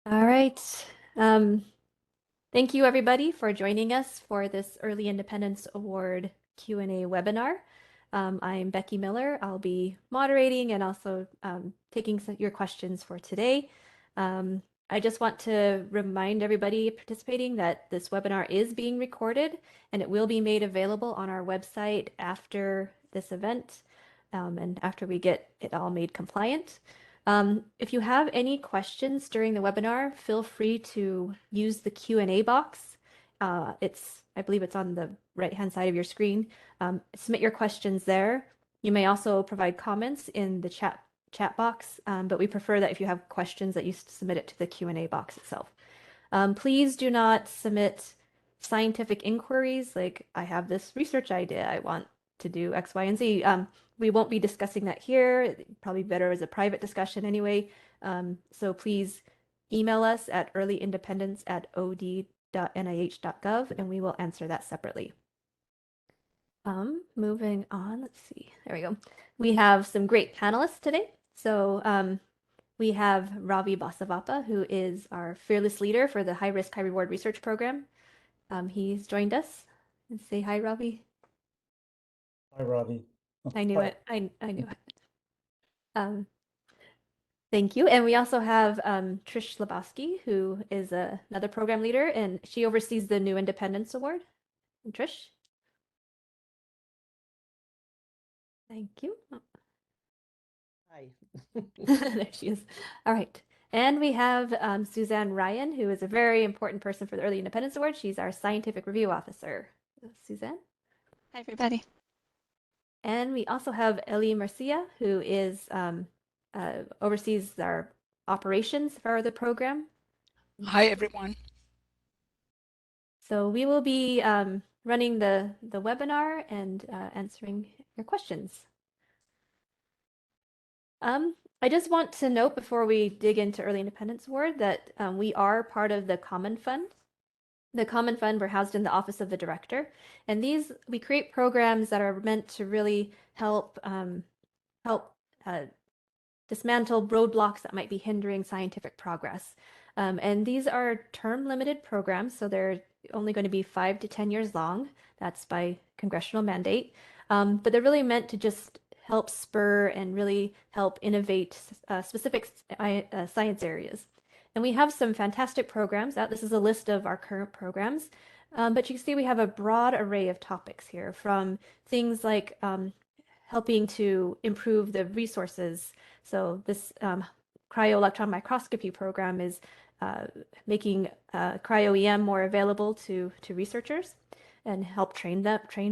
All right. Um, Thank you everybody for joining us for this Early Independence Award Q&A webinar. I'm Becky Miller. I'll be moderating and also taking your questions for today. I just want to remind everybody participating that this webinar is being recorded and it will be made available on our website after this event and after we get it all made compliant. If you have any questions during the webinar, feel free to use the Q&A box. I believe it's on the right-hand side of your screen. Submit your questions there. You may also provide comments in the chat box, but we prefer that if you have questions that you submit it to the Q&A box itself. Please do not submit scientific inquiries like, I have this research idea, I want to do X, Y, and Z. We won't be discussing that here. Probably better as a private discussion anyway. So please email us at earlyindependence@od.nih.gov and we will answer that separately. Moving on, let's see. There we go. We have some great panelists today. So we have Ravi Basavappa, who is our fearless leader for the High Risk, High Reward Research Program. He's joined us. And say hi, Ravi. Hi, Ravi. I knew Hi. it. I knew it. Thank you. And we also have Trish Slabowski, who is another program leader, and she oversees the New Independence Award. And Trish? Thank you. Oh. Hi. There she is. All right. And we have Suzanne Ryan, who is a very important person for the Early Independence Award. She's our scientific review officer. Suzanne? Hi, everybody. And we also have Ellie Marcia, who is oversees our operations for the program. Hi, everyone. So we will be running the webinar and answering your questions. I just want to note before we dig into Early Independence Award that we are part of the Common Fund. The Common Fund, we're housed in the Office of the Director, and we create programs that are meant to really help dismantle roadblocks that might be hindering scientific progress. And these are term-limited programs, so they're only going to be 5 to 10 years long. That's by congressional mandate. But they're really meant to just help spur and really help innovate specific science areas. And we have some fantastic programs out. This is a list of our current programs. But you can see we have a broad array of topics here, from things like helping to improve the resources. So this cryo-electron microscopy program is making cryo-EM more available to researchers and help train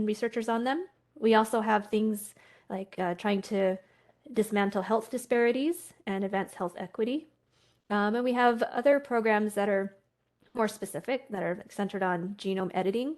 researchers on them. We also have things like trying to dismantle health disparities and advance health equity. And we have other programs that are more specific, that are centered on genome editing.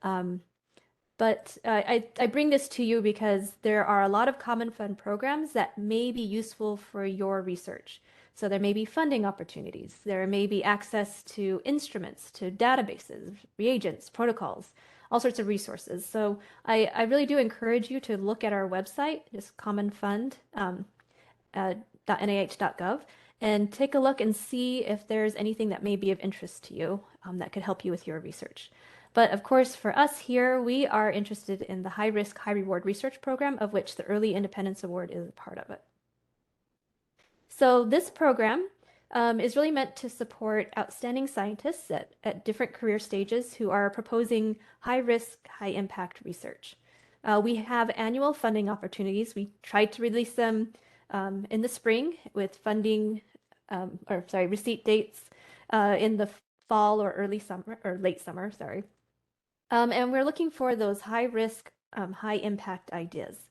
But I bring this to you because there are a lot of Common Fund programs that may be useful for your research. So there may be funding opportunities. There may be access to instruments, to databases, reagents, protocols, all sorts of resources. So I really do encourage you to look at our website, just commonfund.nih.gov, and take a look and see if there's anything that may be of interest to you that could help you with your research. But of course, for us here, we are interested in the High Risk, High Reward Research Program, of which the Early Independence Award is a part of it. So this program is really meant to support outstanding scientists at different career stages who are proposing high risk, high impact research. We have annual funding opportunities. We tried to release them in the spring with funding, receipt dates in the fall or early summer, or late summer, sorry. And we're looking for those high risk, high impact ideas.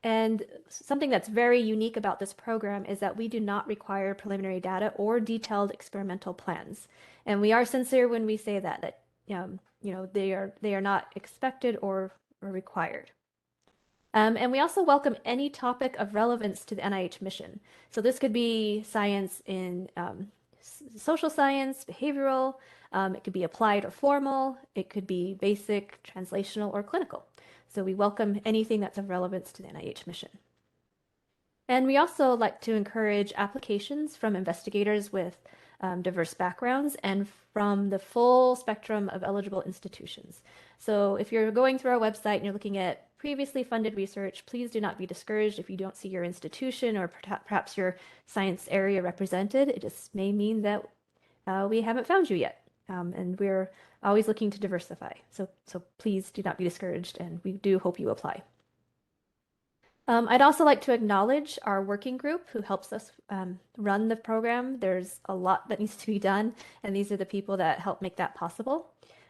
And something that's very unique about this program is that we do not require preliminary data or detailed experimental plans. And we are sincere when we say that they are not expected or required. And we also welcome any topic of relevance to the NIH mission. So this could be science in social science, behavioral, it could be applied or formal, it could be basic, translational, or clinical. So we welcome anything that's of relevance to the NIH mission. And we also like to encourage applications from investigators with diverse backgrounds and from the full spectrum of eligible institutions. So if you're going through our website and you're looking at previously funded research, please do not be discouraged if you don't see your institution or perhaps your science area represented. It just may mean that we haven't found you yet. And we're always looking to diversify. So please do not be discouraged, and we do hope you apply. I'd also like to acknowledge our working group who helps us run the program. There's a lot that needs to be done, and these are the people that help make that possible.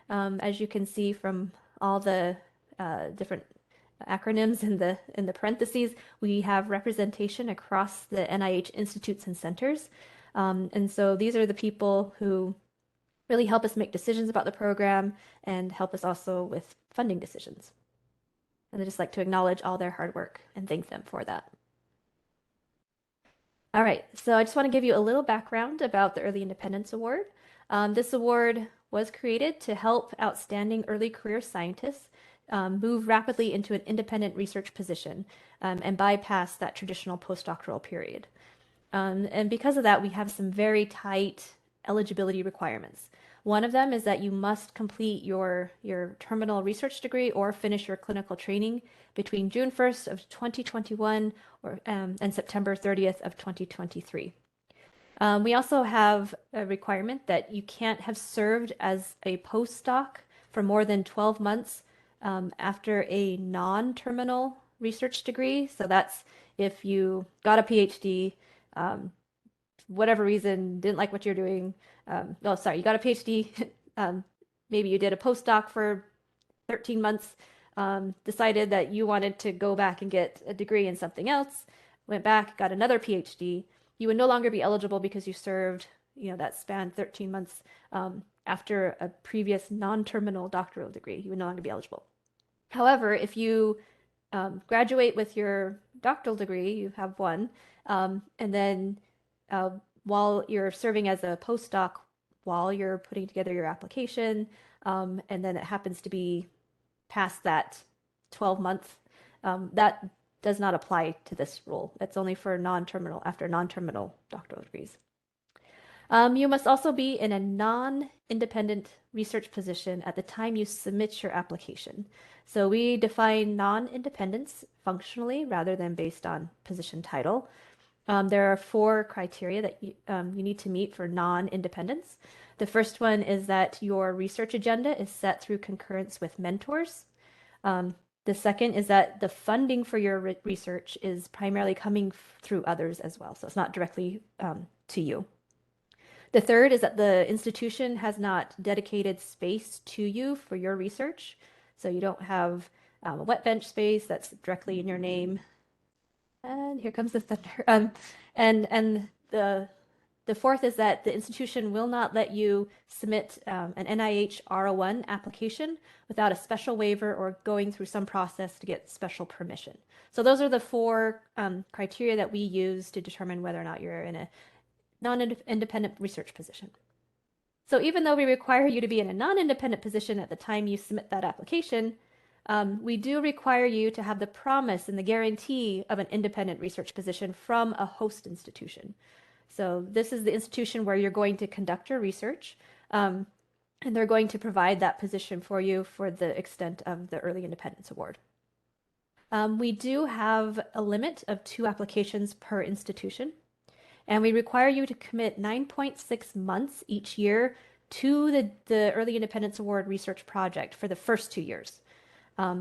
As you can see from all the different acronyms in the parentheses, we have representation across the NIH institutes and centers. And so these are the people who really help us make decisions about the program and help us also with funding decisions. And I'd just like to acknowledge all their hard work and thank them for that. All right, so I just want to give you a little background about the Early Independence Award. This award was created to help outstanding early career scientists move rapidly into an independent research position and bypass that traditional postdoctoral period. And because of that, we have some very tight eligibility requirements. One of them is that you must complete your terminal research degree or finish your clinical training between June 1st of 2021 and September 30th of 2023. We also have a requirement that you can't have served as a postdoc for more than 12 months after a non-terminal research degree. So that's if you got a PhD, whatever reason, didn't like what you're doing. You got a PhD. Maybe you did a postdoc for 13 months, decided that you wanted to go back and get a degree in something else, went back, got another PhD. You would no longer be eligible because you served, that span 13 months after a previous non-terminal doctoral degree. You would no longer be eligible. However, if you graduate with your doctoral degree, you have one, and then while you're serving as a postdoc, while you're putting together your application, and then it happens to be past that 12 months, that does not apply to this rule. It's only for after non-terminal doctoral degrees. You must also be in a non-independent research position at the time you submit your application. So we define non-independence functionally rather than based on position title. There are 4 criteria that you need to meet for non-independence. The first one is that your research agenda is set through concurrence with mentors. The second is that the funding for your research is primarily coming through others as well, so it's not directly to you. The third is that the institution has not dedicated space to you for your research, so you don't have a wet bench space that's directly in your name. And here comes the thunder. And the fourth is that the institution will not let you submit an NIH R01 application without a special waiver or going through some process to get special permission. So those are the 4 criteria that we use to determine whether or not you're in a non-independent research position. So even though we require you to be in a non-independent position at the time you submit that application, we do require you to have the promise and the guarantee of an independent research position from a host institution. So this is the institution where you're going to conduct your research, and they're going to provide that position for you for the extent of the Early Independence Award. We do have a limit of 2 applications per institution, and we require you to commit 9.6 months each year to the Early Independence Award research project for the first 2 years.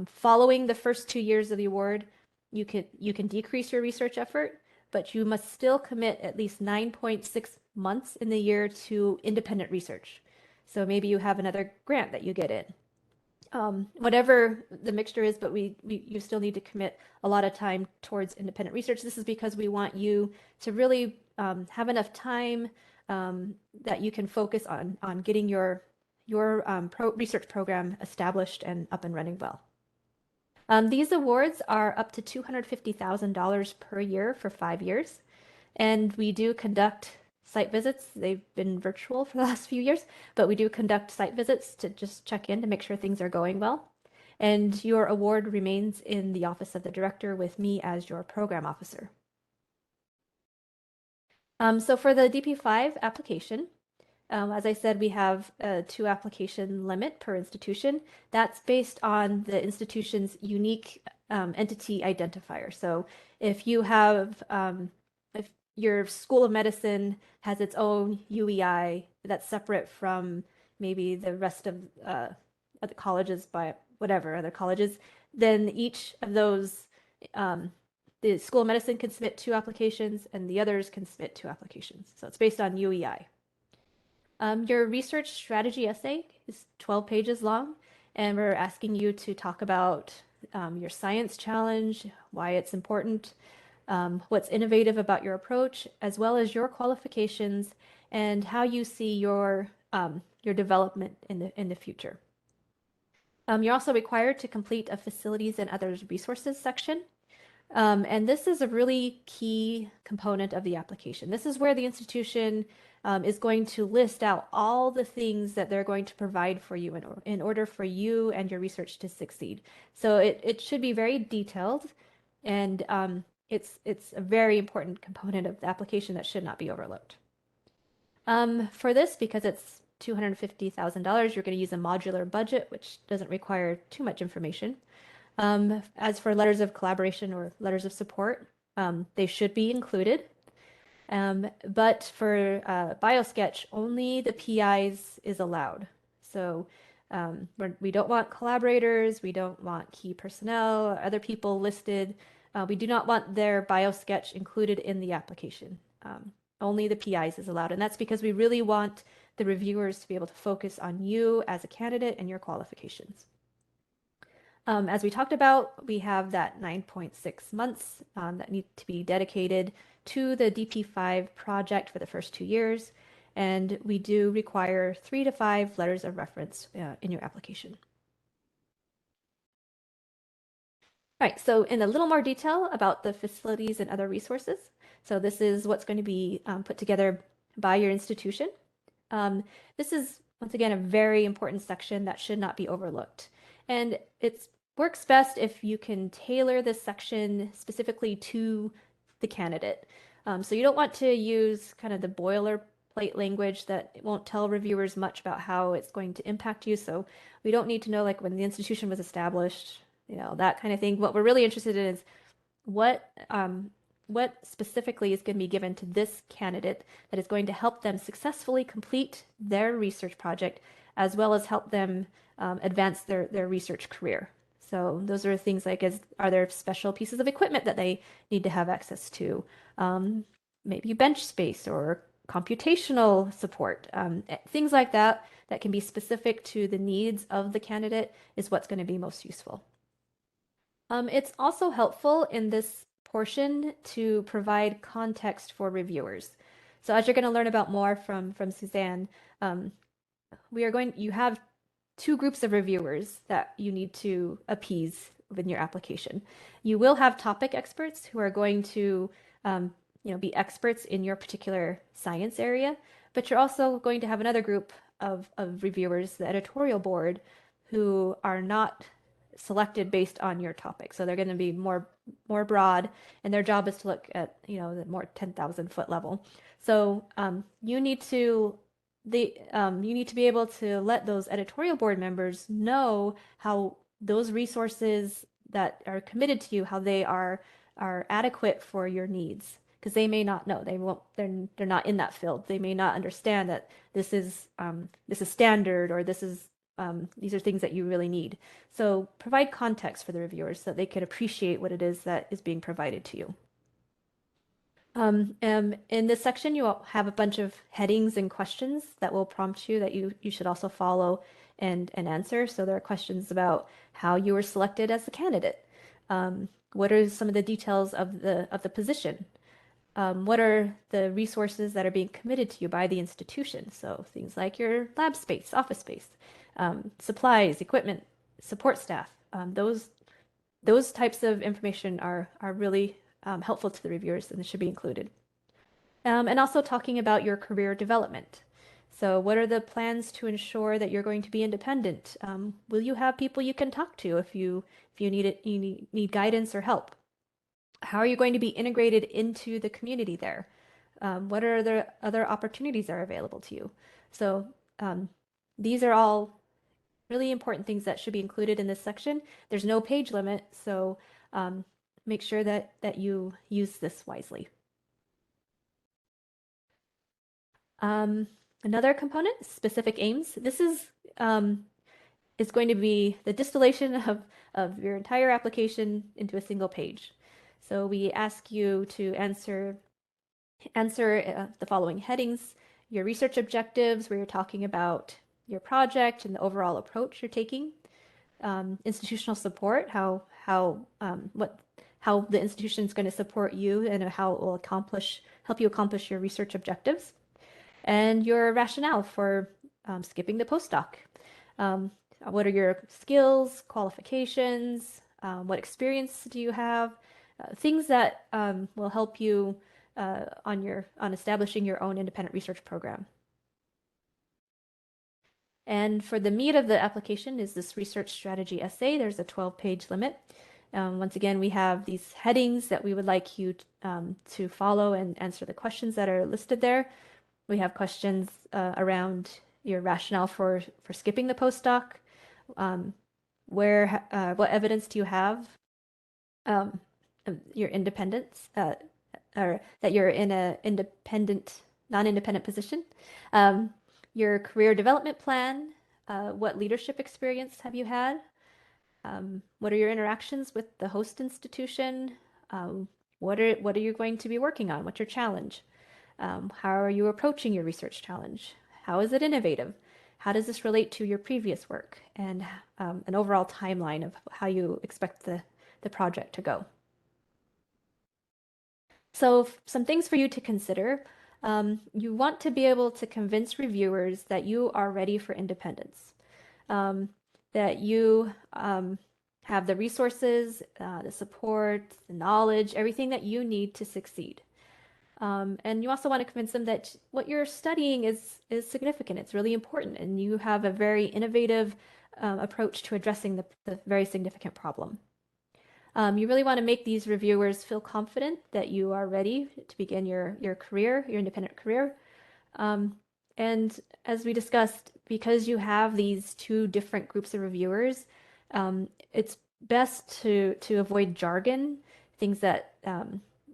Following the first 2 years of the award, you can decrease your research effort, but you must still commit at least 9.6 months in the year to independent research. So maybe you have another grant that you get in. Whatever the mixture is, but you still need to commit a lot of time towards independent research. This is because we want you to really have enough time that you can focus on getting your research program established and up and running well. These awards are up to $250,000 per year for 5 years, and we do conduct site visits. They've been virtual for the last few years, but we do conduct site visits to just check in to make sure things are going well. And your award remains in the office of the director with me as your program officer. So for the DP5 application, as I said, we have a 2 application limit per institution. That's based on the institution's unique entity identifier. So if you have, if your School of Medicine has its own UEI that's separate from maybe the rest of the colleges by whatever other colleges, then each of those, the School of Medicine can submit 2 applications and the others can submit 2 applications. So it's based on UEI. Your research strategy essay is 12 pages long, and we're asking you to talk about your science challenge, why it's important, what's innovative about your approach, as well as your qualifications and how you see your development in the future. You're also required to complete a facilities and other resources section. And this is a really key component of the application. This is where the institution is going to list out all the things that they're going to provide for you in order for you and your research to succeed. So it should be very detailed, and it's a very important component of the application that should not be overlooked. For this, because it's $250,000, you're going to use a modular budget, which doesn't require too much information. As for letters of collaboration or letters of support, they should be included. But for BioSketch, only the PIs is allowed. So we don't want collaborators, we don't want key personnel, other people listed. We do not want their BioSketch included in the application. Only the PIs is allowed. And that's because we really want the reviewers to be able to focus on you as a candidate and your qualifications. As we talked about, we have that 9.6 months that need to be dedicated to the DP5 project for the first 2 years. And we do require 3 to 5 letters of reference in your application. All right, so in a little more detail about the facilities and other resources. So this is what's going to be put together by your institution. This is, once again, a very important section that should not be overlooked. And it works best if you can tailor this section specifically to the candidate. So you don't want to use kind of the boilerplate language that won't tell reviewers much about how it's going to impact you. So we don't need to know like when the institution was established, you know, that kind of thing. What we're really interested in is what specifically is going to be given to this candidate that is going to help them successfully complete their research project, as well as help them advance their research career. So those are things like, are there special pieces of equipment that they need to have access to? Maybe bench space or computational support. Things like that that can be specific to the needs of the candidate is what's going to be most useful. It's also helpful in this portion to provide context for reviewers. So as you're going to learn about more from Suzanne, you have 2 groups of reviewers that you need to appease within your application. You will have topic experts who are going to be experts in your particular science area, but you're also going to have another group of reviewers, the editorial board, who are not selected based on your topic. So they're going to be more broad, and their job is to look at the more 10,000-foot level. So you need to be able to let those editorial board members know how those resources that are committed to you, how they are adequate for your needs, because they may not know. They're not in that field. They may not understand that this is standard, or these are things that you really need. So provide context for the reviewers so that they can appreciate what it is that is being provided to you. In this section, you will have a bunch of headings and questions that will prompt you that you should also follow and answer. So there are questions about how you were selected as the candidate. What are some of the details of the position? What are the resources that are being committed to you by the institution? So things like your lab space, office space, supplies, equipment, support staff. Those types of information are really helpful to the reviewers, and it should be included. And also talking about your career development. So what are the plans to ensure that you're going to be independent? Will you have people you can talk to if you need guidance or help? How are you going to be integrated into the community there? What are the other opportunities that are available to you? So these are all really important things that should be included in this section. There's no page limit, so make sure that you use this wisely. Another component, specific aims. This is going to be the distillation of your entire application into a single page. So we ask you to answer the following headings: your research objectives, where you're talking about your project and the overall approach you're taking. Institutional support, how the institution is going to support you and how it will help you accomplish your research objectives, and your rationale for skipping the postdoc. What are your skills, qualifications? What experience do you have? Things that will help you on establishing your own independent research program. And for the meat of the application is this research strategy essay. There's a 12-page limit. Once again, we have these headings that we would like you to follow and answer the questions that are listed there. We have questions around your rationale for skipping the postdoc. What evidence do you have of your independence, or that you're in a non-independent position? Your career development plan. What leadership experience have you had? What are your interactions with the host institution? What are you going to be working on? What's your challenge? How are you approaching your research challenge? How is it innovative? How does this relate to your previous work? And an overall timeline of how you expect the project to go. So some things for you to consider. You want to be able to convince reviewers that you are ready for independence, that you have the resources, the support, the knowledge, everything that you need to succeed. And you also want to convince them that what you're studying is significant. It's really important, and you have a very innovative approach to addressing the very significant problem. You really want to make these reviewers feel confident that you are ready to begin your career, your independent career. And as we discussed, because you have these two different groups of reviewers, it's best to avoid jargon, things that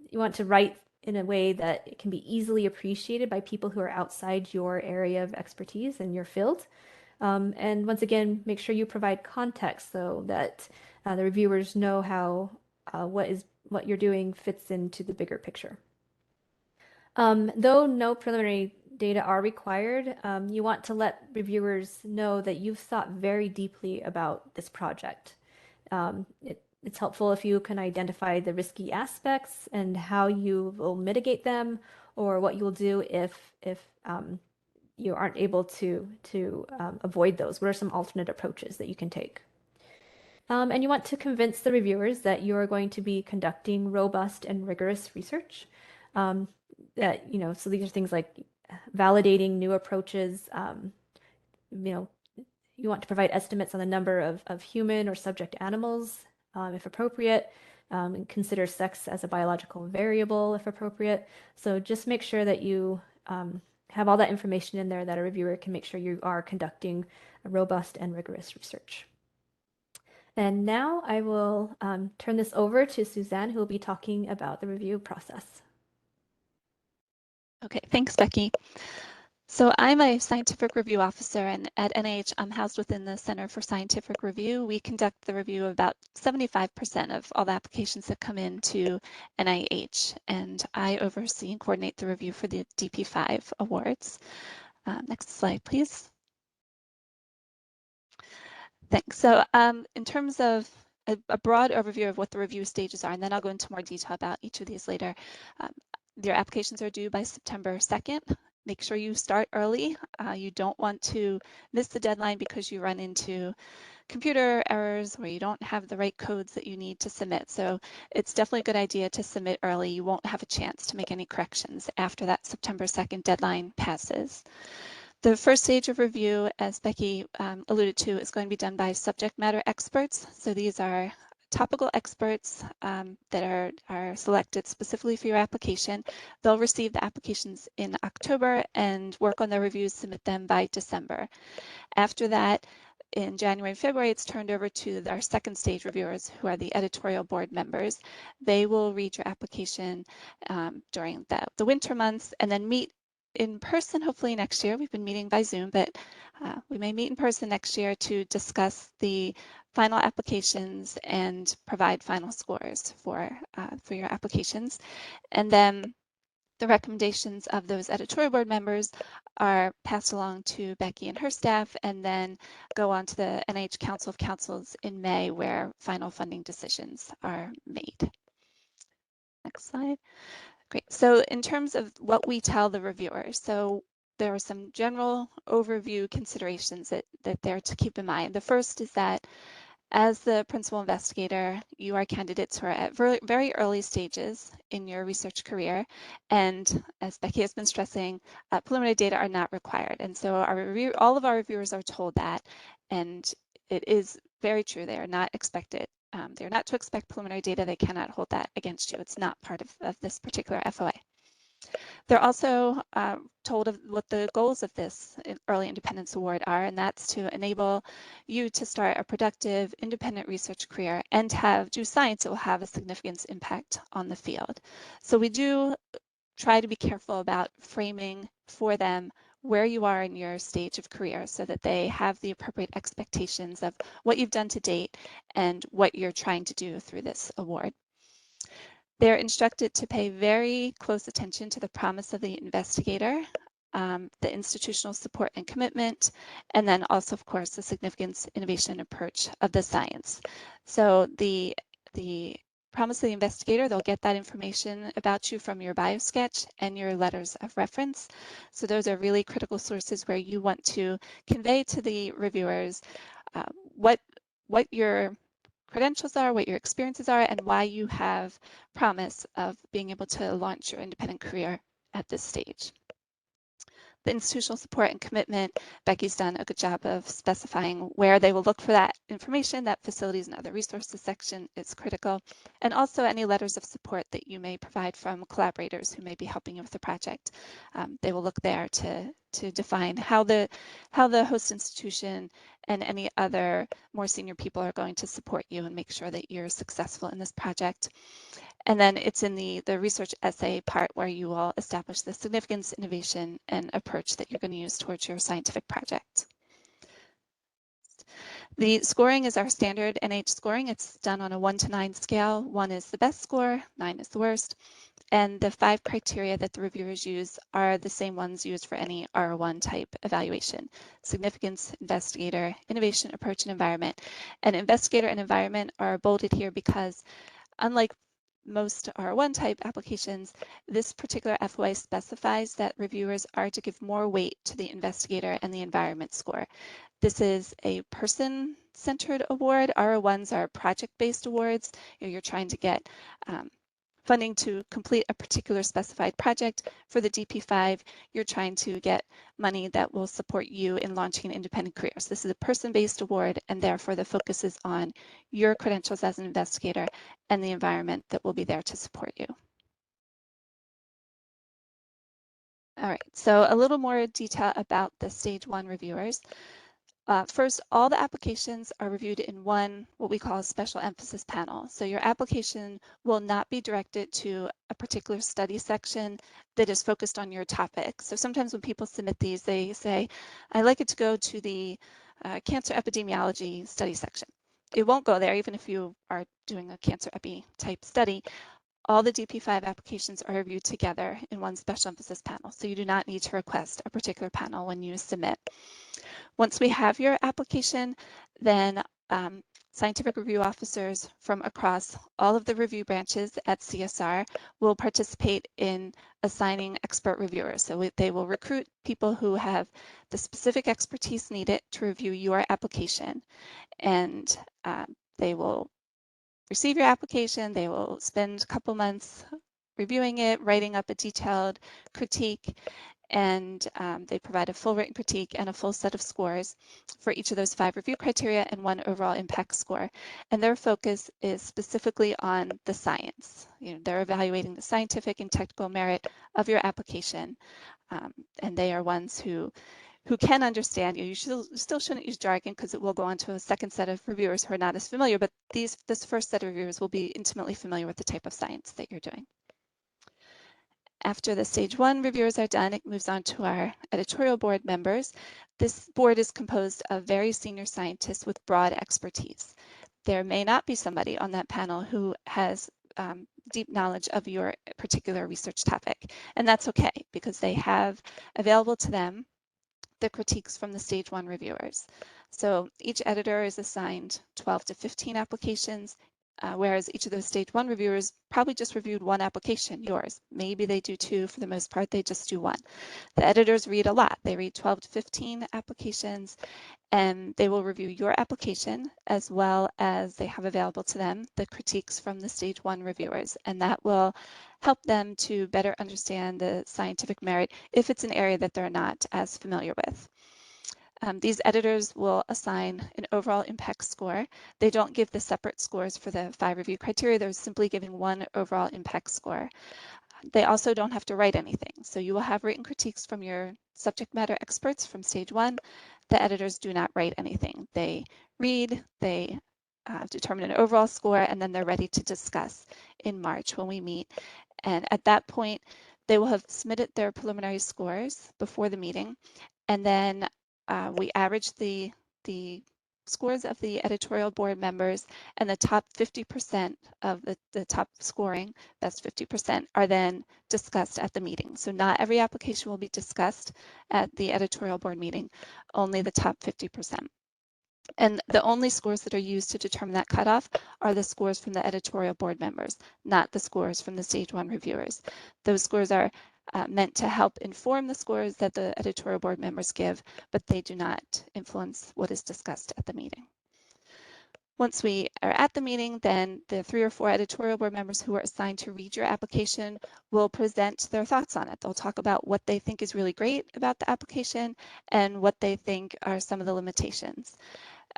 you want to write in a way that it can be easily appreciated by people who are outside your area of expertise and your field. And once again, make sure you provide context so that the reviewers know how what you're doing fits into the bigger picture. Though no preliminary data are required, you want to let reviewers know that you've thought very deeply about this project. It's helpful if you can identify the risky aspects and how you will mitigate them, or what you will do if you aren't able to avoid those. What are some alternate approaches that you can take? And you want to convince the reviewers that you are going to be conducting robust and rigorous research. That, so these are things like validating new approaches. You want to provide estimates on the number of human or subject animals, if appropriate, and consider sex as a biological variable, if appropriate. So just make sure that you have all that information in there that a reviewer can make sure you are conducting a robust and rigorous research. And now I will turn this over to Suzanne, who will be talking about the review process. Okay, thanks, Becky. So I'm a scientific review officer, and at NIH, I'm housed within the Center for Scientific Review. We conduct the review of about 75% of all the applications that come into NIH, and I oversee and coordinate the review for the DP5 awards. Next slide, please. Thanks. So in terms of a broad overview of what the review stages are, and then I'll go into more detail about each of these later. Your applications are due by September 2nd. Make sure you start early. You don't want to miss the deadline because you run into computer errors where you don't have the right codes that you need to submit. So it's definitely a good idea to submit early. You won't have a chance to make any corrections after that September 2nd deadline passes. The first stage of review, as Becky alluded to, is going to be done by subject matter experts. So these are topical experts that are selected specifically for your application. They'll receive the applications in October and work on their reviews, submit them by December. After that, in January and February, it's turned over to our second stage reviewers, who are the editorial board members. They will read your application during the winter months and then meet in person, hopefully next year. We've been meeting by Zoom, but we may meet in person next year to discuss the final applications and provide final scores for your applications. And then the recommendations of those editorial board members are passed along to Becky and her staff, and then go on to the NIH Council of Councils in May, where final funding decisions are made. Next slide. Great. So in terms of what we tell the reviewers, so there are some general overview considerations that they're to keep in mind. The first is that as the principal investigator, you are candidates who are at very early stages in your research career. And as Becky has been stressing, preliminary data are not required. And so all of our reviewers are told that, and it is very true. They are not expected. They're not to expect preliminary data. They cannot hold that against you. It's not part of this particular FOA. They're also told of what the goals of this Early Independence Award are, and that's to enable you to start a productive, independent research career and do science that will have a significant impact on the field. So we do try to be careful about framing for them where you are in your stage of career, so that they have the appropriate expectations of what you've done to date and what you're trying to do through this award. They're instructed to pay very close attention to the promise of the investigator, the institutional support and commitment, and then also, of course, the significance, innovation, approach of the science. So the promise of the investigator, they'll get that information about you from your biosketch and your letters of reference. So those are really critical sources where you want to convey to the reviewers what your credentials are, what your experiences are, and why you have promise of being able to launch your independent career at this stage. The institutional support and commitment, Becky's done a good job of specifying where they will look for that information. That facilities and other resources section is critical. And also any letters of support that you may provide from collaborators who may be helping you with the project. They will look there to define how the host institution and any other more senior people are going to support you and make sure that you're successful in this project. And then it's in the research essay part where you will establish the significance, innovation, and approach that you're going to use towards your scientific project. The scoring is our standard NIH scoring. It's done on a 1 to 9 scale. 1 is the best score, 9 is the worst. And the 5 criteria that the reviewers use are the same ones used for any R1 type evaluation: significance, investigator, innovation, approach, and environment. And investigator and environment are bolded here because, unlike most R1 type applications, this particular FOA specifies that reviewers are to give more weight to the investigator and the environment score. This is a person-centered award. R1s are project-based awards. You're trying to get funding to complete a particular specified project. For the DP5, you're trying to get money that will support you in launching an independent career. So this is a person-based award, and therefore the focus is on your credentials as an investigator and the environment that will be there to support you. All right, so a little more detail about the stage 1 reviewers. First, all the applications are reviewed in one, what we call a special emphasis panel. So your application will not be directed to a particular study section that is focused on your topic. So sometimes when people submit these, they say, I'd like it to go to the cancer epidemiology study section. It won't go there, even if you are doing a cancer epi type study. All the DP5 applications are reviewed together in one special emphasis panel. So you do not need to request a particular panel when you submit. Once we have your application, then scientific review officers from across all of the review branches at CSR will participate in assigning expert reviewers. So they will recruit people who have the specific expertise needed to review your application, and they will receive your application. They will spend a couple months reviewing it, writing up a detailed critique, and they provide a full written critique and a full set of scores for each of those 5 review criteria and 1 overall impact score. And their focus is specifically on the science. They're evaluating the scientific and technical merit of your application, and they are ones who can understand you. You still shouldn't use jargon because it will go on to a second set of reviewers who are not as familiar, but this first set of reviewers will be intimately familiar with the type of science that you're doing. After the stage 1 reviewers are done, it moves on to our editorial board members. This board is composed of very senior scientists with broad expertise. There may not be somebody on that panel who has deep knowledge of your particular research topic, and that's okay because they have available to them the critiques from the stage 1 reviewers. So each editor is assigned 12 to 15 applications, whereas each of those stage 1 reviewers probably just reviewed 1 application, yours. Maybe they do 2, for the most part, they just do 1. The editors read a lot. They read 12 to 15 applications, and they will review your application as well as they have available to them the critiques from the stage 1 reviewers, and that will help them to better understand the scientific merit if it's an area that they're not as familiar with. These editors will assign an overall impact score. They don't give the separate scores for the 5 review criteria. They're simply giving 1 overall impact score. They also don't have to write anything. So you will have written critiques from your subject matter experts from stage 1. The editors do not write anything. They read, they determine an overall score, and then they're ready to discuss in March when we meet. And at that point, they will have submitted their preliminary scores before the meeting, and then we average the scores of the editorial board members, and the top 50% of the top scoring, that's 50%, are then discussed at the meeting. So not every application will be discussed at the editorial board meeting, only the top 50%. And the only scores that are used to determine that cutoff are the scores from the editorial board members, not the scores from the stage 1 reviewers. Those scores are meant to help inform the scores that the editorial board members give, but they do not influence what is discussed at the meeting. Once we are at the meeting, then the 3 or 4 editorial board members who are assigned to read your application will present their thoughts on it. They'll talk about what they think is really great about the application and what they think are some of the limitations.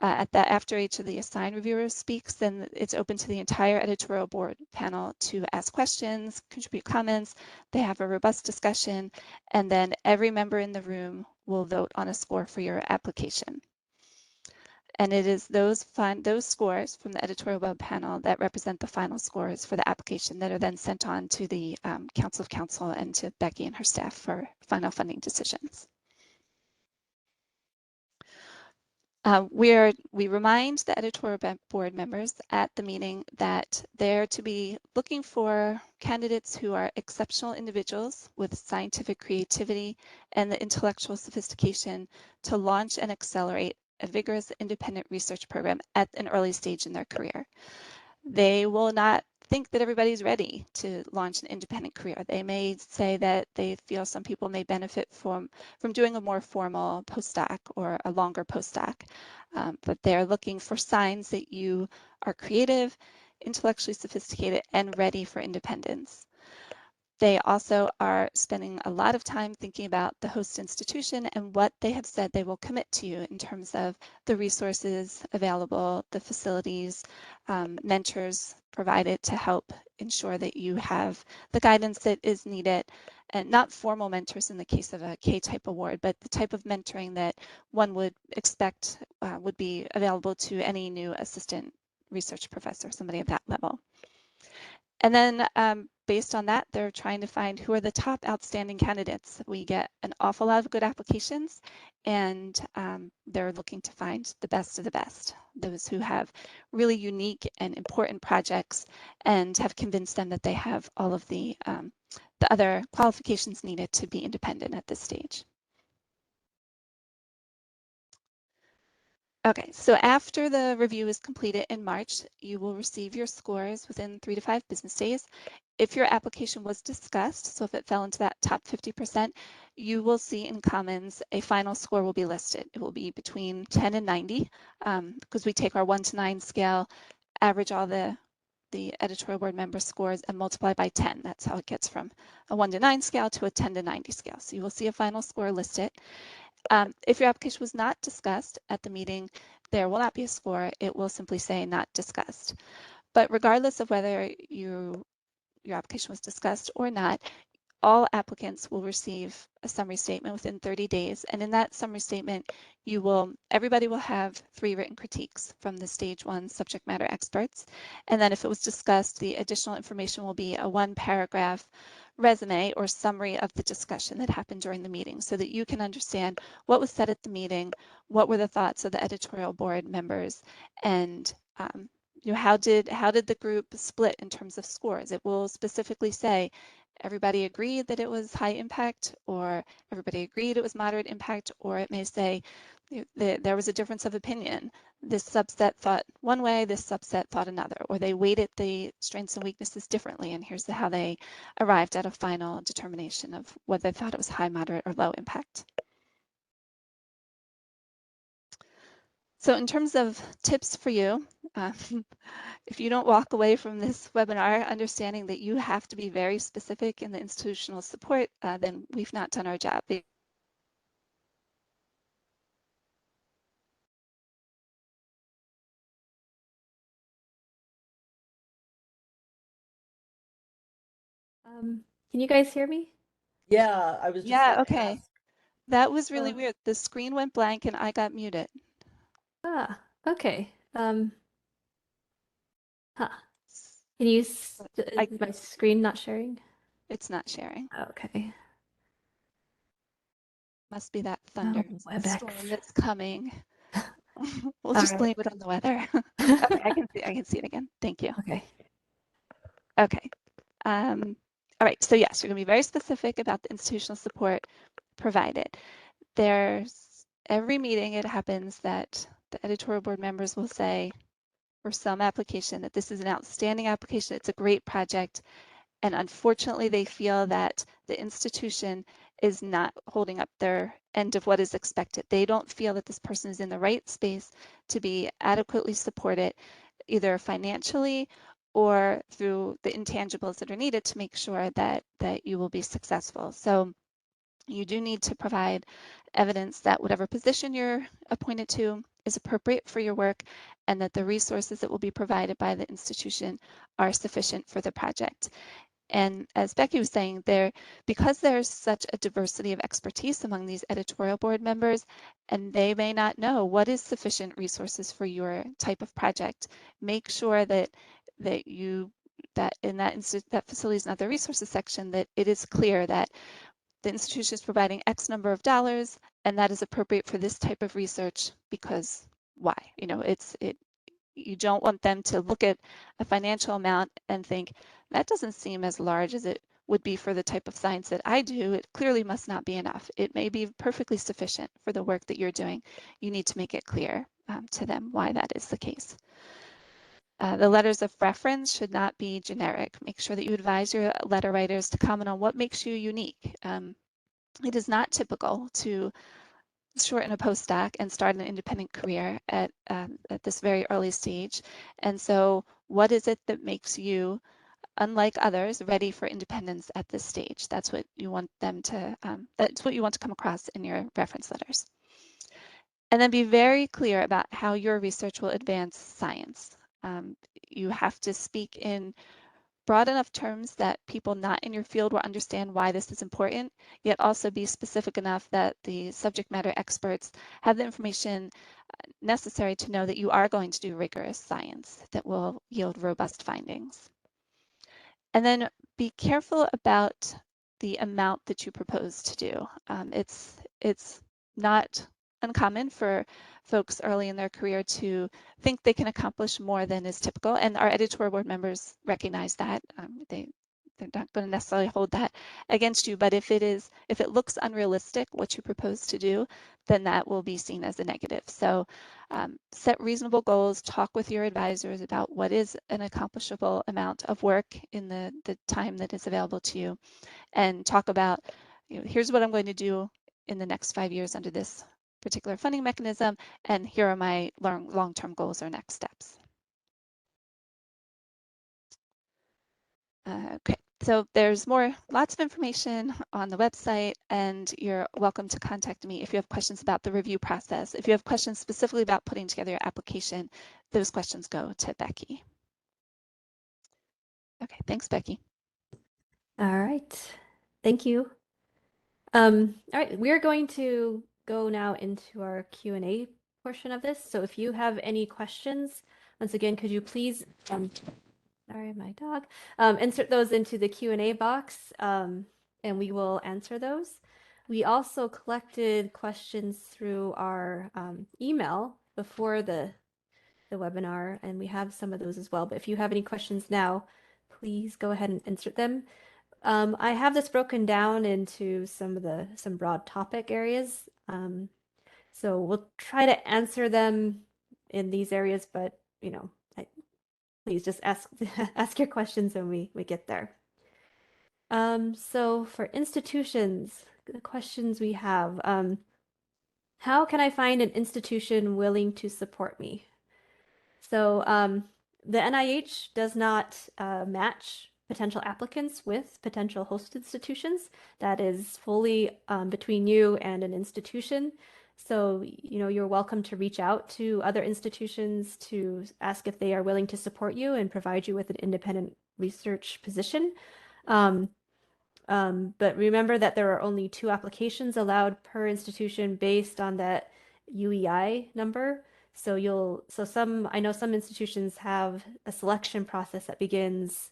After each of the assigned reviewers speaks, then it's open to the entire editorial board panel to ask questions, contribute comments. They have a robust discussion, and then every member in the room will vote on a score for your application. And it is those scores from the editorial board panel that represent the final scores for the application that are then sent on to the Council of Counsel and to Becky and her staff for final funding decisions. We remind the editorial board members at the meeting that they're to be looking for candidates who are exceptional individuals with scientific creativity and the intellectual sophistication to launch and accelerate a vigorous independent research program at an early stage in their career. They will not think that everybody's ready to launch an independent career. They may say that they feel some people may benefit from doing a more formal postdoc or a longer postdoc, but they're looking for signs that you are creative, intellectually sophisticated, and ready for independence. They also are spending a lot of time thinking about the host institution and what they have said they will commit to you in terms of the resources available, the facilities, mentors provided to help ensure that you have the guidance that is needed, and not formal mentors in the case of a K-type award, but the type of mentoring that one would expect would be available to any new assistant research professor, somebody at that level. And then based on that, they're trying to find who are the top outstanding candidates. We get an awful lot of good applications, and they're looking to find the best of the best, those who have really unique and important projects and have convinced them that they have all of the other qualifications needed to be independent at this stage. Okay, so after the review is completed in March, you will receive your scores within 3 to 5 business days. If your application was discussed, so if it fell into that top 50%, you will see in Commons a final score will be listed. It will be between 10 and 90 because we take our 1 to 9 scale, average all the the editorial board member scores and multiply by 10. That's how it gets from a 1 to 9 scale to a 10 to 90 scale. So you will see a final score listed. If your application was not discussed at the meeting, there will not be a score. It will simply say not discussed. But regardless of whether your application was discussed or not, all applicants will receive a summary statement within 30 days. And in that summary statement, everybody will have 3 written critiques from the stage 1 subject matter experts. And then if it was discussed, the additional information will be a 1-paragraph resume or summary of the discussion that happened during the meeting so that you can understand what was said at the meeting, what were the thoughts of the editorial board members, and how did the group split in terms of scores. It will specifically say everybody agreed that it was high impact, or everybody agreed it was moderate impact, or it may say there was a difference of opinion. This subset thought one way, this subset thought another, or they weighted the strengths and weaknesses differently, and here's how they arrived at a final determination of whether they thought it was high, moderate, or low impact. So in terms of tips for you, if you don't walk away from this webinar understanding that you have to be very specific in the institutional support, then we've not done our job. Can you guys hear me? Yeah, I was just Yeah, gonna okay. ask. That was really Oh. weird. The screen went blank and I got muted. Ah, okay. Huh. Can you, is my screen not sharing? It's not sharing. Okay. Must be that Oh, thunderstorm WebEx. that's coming. We'll All just blame right. it on the weather. Okay, I can see it again. Thank you. Okay. Okay. All right, so yes, you're gonna be very specific about the institutional support provided. There's every meeting it happens that the editorial board members will say for some application that this is an outstanding application, it's a great project, and unfortunately they feel that the institution is not holding up their end of what is expected. They don't feel that this person is in the right space to be adequately supported, either financially or through the intangibles that are needed to make sure that you will be successful. So you do need to provide evidence that whatever position you're appointed to is appropriate for your work and that the resources that will be provided by the institution are sufficient for the project. And as Becky was saying, because there's such a diversity of expertise among these editorial board members, and they may not know what is sufficient resources for your type of project, make sure that in that facilities and other resources section, that it is clear that the institution is providing X number of dollars, and that is appropriate for this type of research because why? You don't want them to look at a financial amount and think, that doesn't seem as large as it would be for the type of science that I do. It clearly must not be enough. It may be perfectly sufficient for the work that you're doing. You need to make it clear to them why that is the case. The letters of reference should not be generic. Make sure that you advise your letter writers to comment on what makes you unique. It is not typical to shorten a postdoc and start an independent career at this very early stage. And so what is it that makes you, unlike others, ready for independence at this stage? That's what you want them to, that's what you want to come across in your reference letters. And then be very clear about how your research will advance science. You have to speak in broad enough terms that people not in your field will understand why this is important, yet also be specific enough that the subject matter experts have the information necessary to know that you are going to do rigorous science that will yield robust findings. And then be careful about the amount that you propose to do. It's not uncommon for folks early in their career to think they can accomplish more than is typical, and our editorial board members recognize that. They're not going to necessarily hold that against you, but if it looks unrealistic what you propose to do, then that will be seen as a negative. So set reasonable goals, talk with your advisors about what is an accomplishable amount of work in the time that is available to you, and talk about, here's what I'm going to do in the next 5 years under this particular funding mechanism, and here are my long-term goals or next steps. Okay, so there's lots of information on the website, and you're welcome to contact me if you have questions about the review process. If you have questions specifically about putting together your application, those questions go to Becky. Okay, thanks, Becky. All right. Thank you. All right, we're going to go now into our Q&A portion of this. So if you have any questions, once again, could you please, sorry, my dog, insert those into the Q&A box, and we will answer those. We also collected questions through our email before the webinar, and we have some of those as well. But if you have any questions now, please go ahead and insert them. I have this broken down into some broad topic areas. So we'll try to answer them in these areas, but please just ask ask your questions when we get there. So for institutions, the questions we have, how can I find an institution willing to support me? So the NIH does not match potential applicants with potential host institutions. That is fully between you and an institution. So, you're welcome to reach out to other institutions to ask if they are willing to support you and provide you with an independent research position. But remember that there are only 2 applications allowed per institution based on that UEI number. So I know some institutions have a selection process that begins,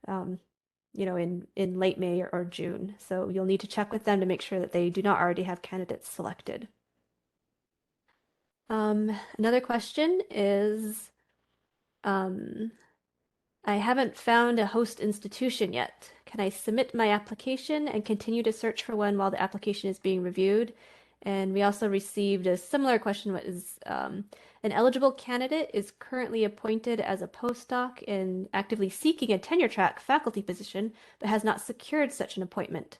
in late May or June. So you'll need to check with them to make sure that they do not already have candidates selected. Another question is, I haven't found a host institution yet. Can I submit my application and continue to search for one while the application is being reviewed? And we also received a similar question, what is an eligible candidate is currently appointed as a postdoc and actively seeking a tenure track faculty position, but has not secured such an appointment.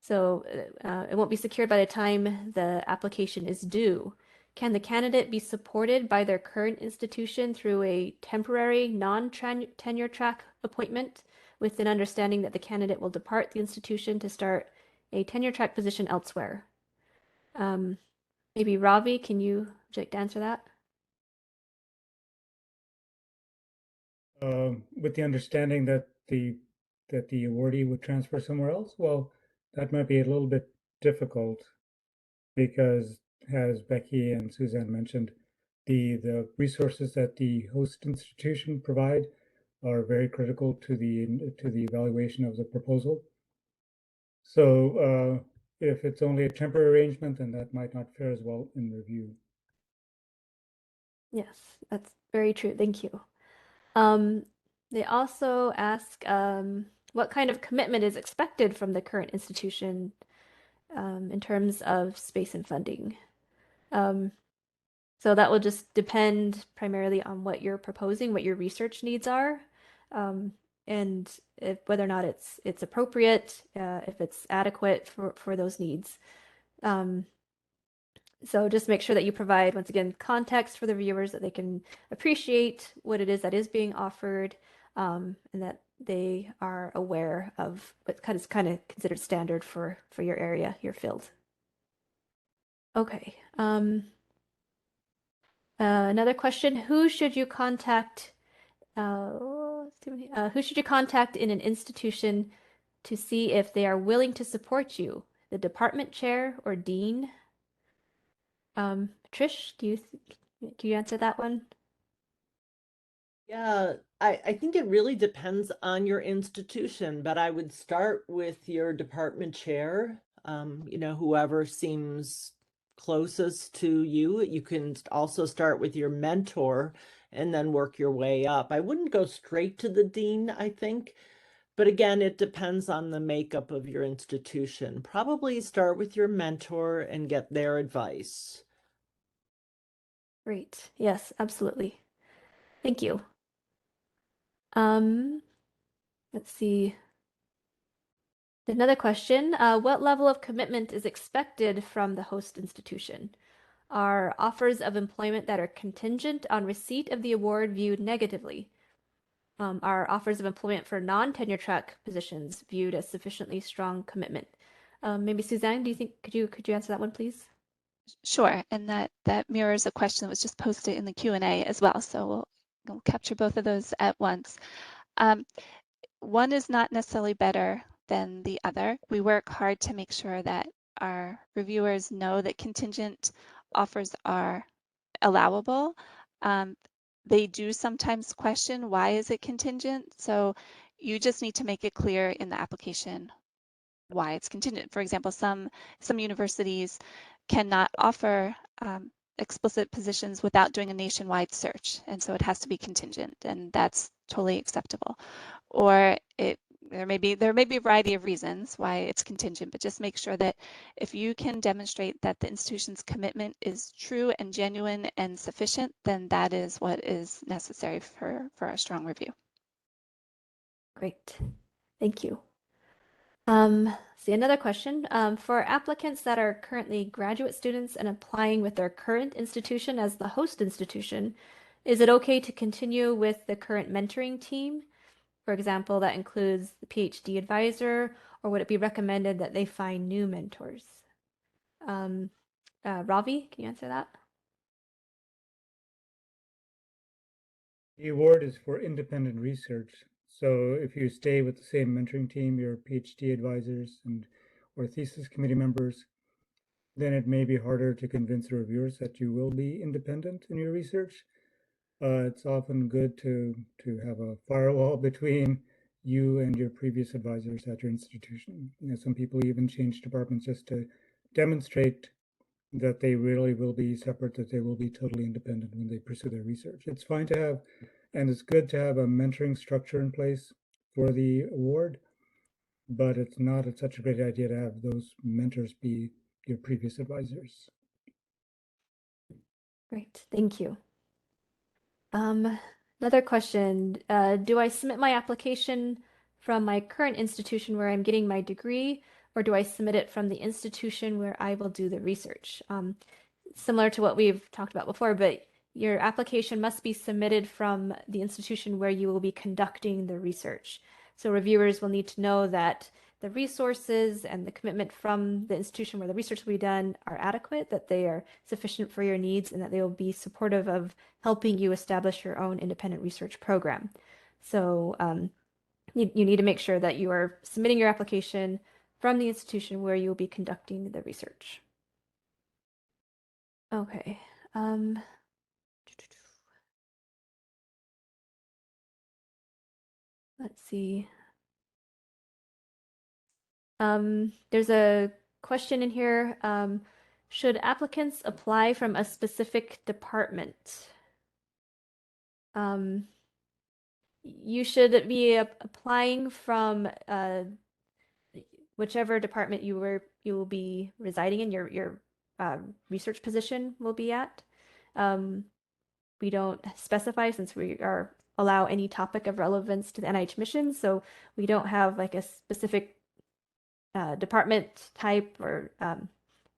So it won't be secured by the time the application is due. Can the candidate be supported by their current institution through a temporary non-tenure track appointment with an understanding that the candidate will depart the institution to start a tenure track position elsewhere? Maybe Ravi, would you like to answer that? With the understanding that the awardee would transfer somewhere else, well, that might be a little bit difficult because, as Becky and Suzanne mentioned, the resources that the host institution provide are very critical to the evaluation of the proposal. So if it's only a temporary arrangement, then that might not fare as well in review. Yes, that's very true. Thank you. They also ask what kind of commitment is expected from the current institution in terms of space and funding. So that will just depend primarily on what you're proposing, what your research needs are, and whether or not it's appropriate, if it's adequate for those needs. So just make sure that you provide, once again, context for the viewers that they can appreciate what it is that is being offered, and that they are aware of what is kind of considered standard for your area, your field. Okay. Another question: who should you contact? Who should you contact in an institution to see if they are willing to support you? The department chair or dean? Trish, can you answer that one? Yeah, I think it really depends on your institution, but I would start with your department chair, whoever seems closest to you. You can also start with your mentor and then work your way up. I wouldn't go straight to the dean, I think. But again, it depends on the makeup of your institution. Probably start with your mentor and get their advice. Great. Yes, absolutely. Thank you. Let's see. Another question. What level of commitment is expected from the host institution? Are offers of employment that are contingent on receipt of the award viewed negatively? Are offers of employment for non-tenure track positions viewed as sufficiently strong commitment? Maybe Suzanne, do you think could you answer that one, please? Sure, and that mirrors a question that was just posted in the Q&A as well. So we'll capture both of those at once. One is not necessarily better than the other. We work hard to make sure that our reviewers know that contingent offers are allowable. They do sometimes question, why is it contingent? So you just need to make it clear in the application why it's contingent. For example, some universities cannot offer explicit positions without doing a nationwide search, and so it has to be contingent, and that's totally acceptable. Or there may be a variety of reasons why it's contingent, but just make sure that if you can demonstrate that the institution's commitment is true and genuine and sufficient, then that is what is necessary for a strong review. Great, thank you. See, another question. For applicants that are currently graduate students and applying with their current institution as the host institution, is it okay to continue with the current mentoring team? For example, that includes the PhD advisor, or would it be recommended that they find new mentors? Ravi, can you answer that? The award is for independent research. So if you stay with the same mentoring team, your PhD advisors or thesis committee members, then it may be harder to convince the reviewers that you will be independent in your research. It's often good to have a firewall between you and your previous advisors at your institution. Some people even change departments just to demonstrate that they really will be separate, that they will be totally independent when they pursue their research. It's fine to have, and it's good to have a mentoring structure in place for the award, but it's not such a great idea to have those mentors be your previous advisors. Great, thank you. Another question. Do I submit my application from my current institution where I'm getting my degree, or do I submit it from the institution where I will do the research? Similar to what we've talked about before, but your application must be submitted from the institution where you will be conducting the research. So reviewers will need to know that the resources and the commitment from the institution where the research will be done are adequate, that they are sufficient for your needs, and that they will be supportive of helping you establish your own independent research program. So you need to make sure that you are submitting your application from the institution where you will be conducting the research. Okay. Let's see. There's a question in here. Should applicants apply from a specific department? You should be applying from whichever department you will be residing in, your research position will be at. We don't specify, since we allow any topic of relevance to the NIH mission, so we don't have like a specific department type or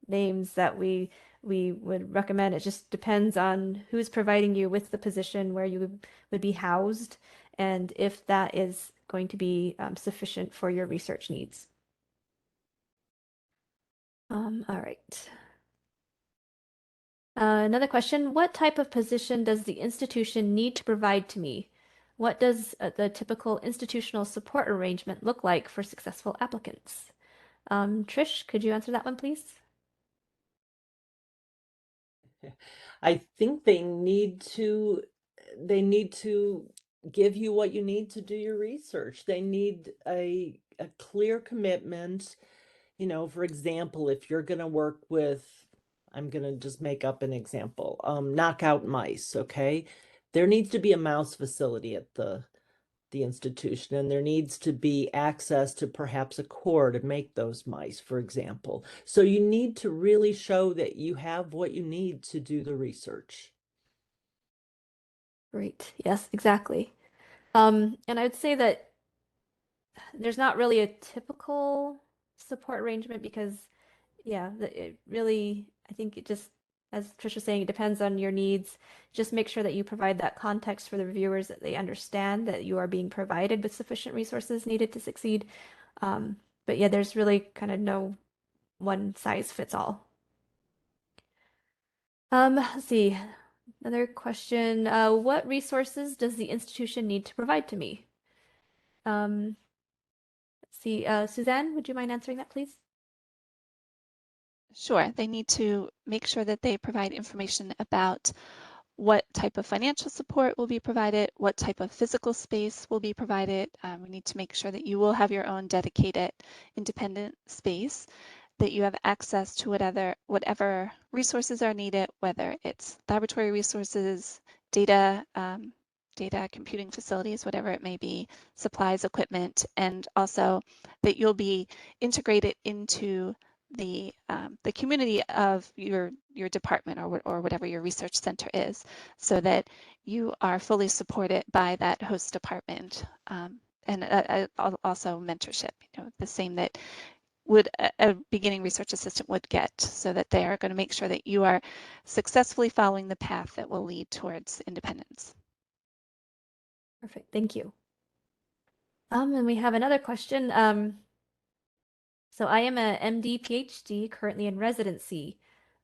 names that we would recommend. It just depends on who's providing you with the position, where you would be housed, and if that is going to be sufficient for your research needs. All right. Another question, what type of position does the institution need to provide to me? What does the typical institutional support arrangement look like for successful applicants? Trish, could you answer that one, please? I think they need to give you what you need to do your research. They need a clear commitment. You know, for example, if you're going to work with, I'm going to just make up an example, knockout mice, okay? There needs to be a mouse facility at the institution, and there needs to be access to perhaps a core to make those mice, for example. So you need to really show that you have what you need to do the research. Great. Yes, exactly. And I would say that there's not really a typical support arrangement because, yeah, it really, I think it just as Trish was saying, it depends on your needs. Just make sure that you provide that context for the reviewers, that they understand that you are being provided with sufficient resources needed to succeed. But yeah, there's really kind of no one size fits all. Let's see. Another question. What resources does the institution need to provide to me? Let's see. Suzanne, would you mind answering that, please? Sure, they need to make sure that they provide information about what type of financial support will be provided, what type of physical space will be provided. We need to make sure that you will have your own dedicated independent space, that you have access to whatever resources are needed, whether it's laboratory resources, data, computing facilities, whatever it may be, supplies, equipment, and also that you'll be integrated into the community of your department or whatever your research center is, so that you are fully supported by that host department, and also mentorship, the same that would a beginning research assistant would get, so that they are going to make sure that you are successfully following the path that will lead towards independence. Perfect. Thank you. And we have another question. So I am a MD PhD currently in residency.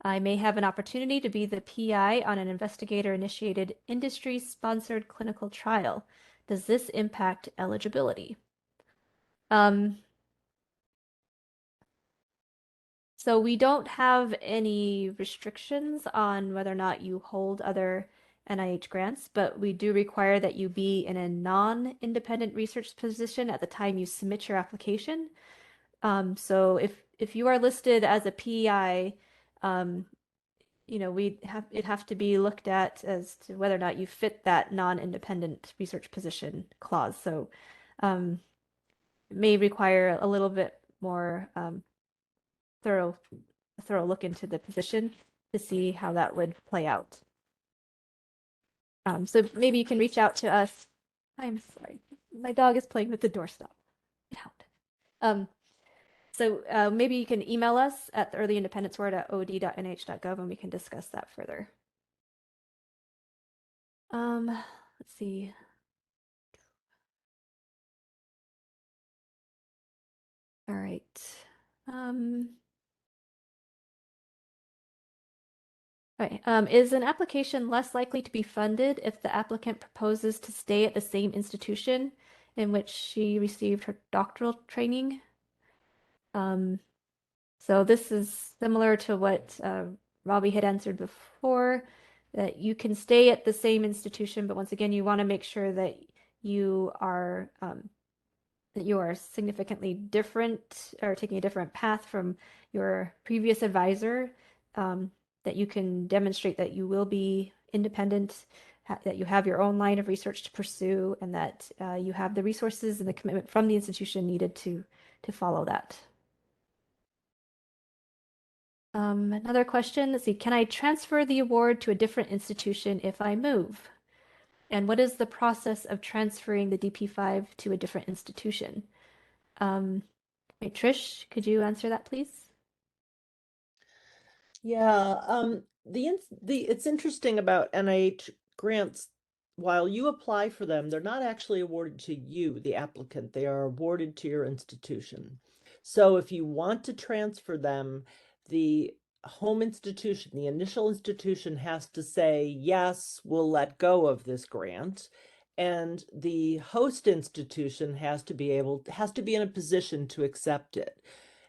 I may have an opportunity to be the PI on an investigator-initiated industry-sponsored clinical trial. Does this impact eligibility? So we don't have any restrictions on whether or not you hold other NIH grants, but we do require that you be in a non-independent research position at the time you submit your application. So if you are listed as a PI, it'd have to be looked at as to whether or not you fit that non-independent research position clause. So it may require a little bit more thorough look into the position to see how that would play out. So maybe you can reach out to us. I'm sorry, my dog is playing with the doorstop. Get out. So maybe you can email us at earlyindependenceword@od.nih.gov and we can discuss that further. Let's see. All right. Okay. Is an application less likely to be funded if the applicant proposes to stay at the same institution in which she received her doctoral training? So this is similar to what Robbie had answered before, that you can stay at the same institution, but once again, you want to make sure that you are significantly different or taking a different path from your previous advisor, that you can demonstrate that you will be independent, that you have your own line of research to pursue, and that you have the resources and the commitment from the institution needed to follow that. Another question, let's see, can I transfer the award to a different institution if I move? And what is the process of transferring the DP5 to a different institution? Wait, Trish, could you answer that, please? Yeah, it's interesting about NIH grants. While you apply for them, they're not actually awarded to you, the applicant. They are awarded to your institution. So if you want to transfer them, the home institution, the initial institution has to say, yes, we'll let go of this grant. And the host institution has to be in a position to accept it.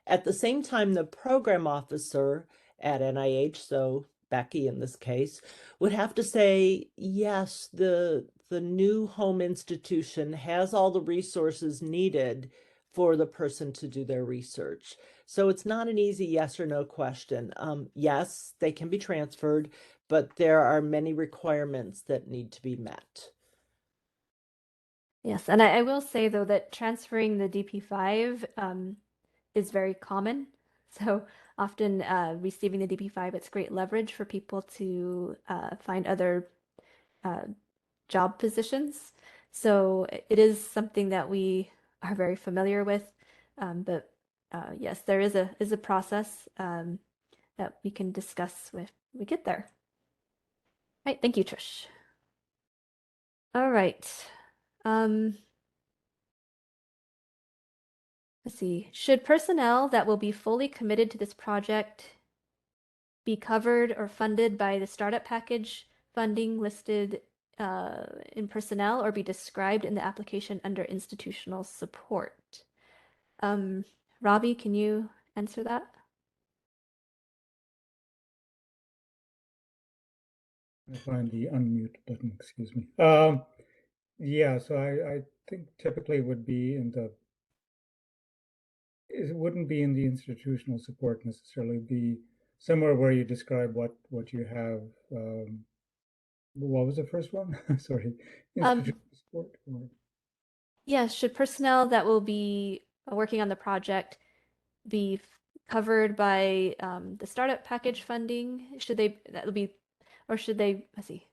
At the same time, the program officer at NIH, so Becky in this case, would have to say, yes, the new home institution has all the resources needed for the person to do their research. So it's not an easy yes or no question. Yes, they can be transferred, but there are many requirements that need to be met. Yes, and I will say though that transferring the DP5 is very common. So often receiving the DP5, it's great leverage for people to find other job positions. So it is something that we are very familiar with. But yes, there is a process that we can discuss when we get there. All right, thank you, Trish. All right. Let's see. Should personnel that will be fully committed to this project be covered or funded by the startup package funding listed in personnel or be described in the application under institutional support? Robbie, can you answer that? I find the unmute button, excuse me. Yeah, so I think typically it would be in the, it wouldn't be in the institutional support necessarily, It'd be somewhere where you describe what you have. What was the first one? Sorry, institutional support. Yes, should personnel that will be working on the project be covered by the startup package funding? Should they, that'll be, or should they, let's see,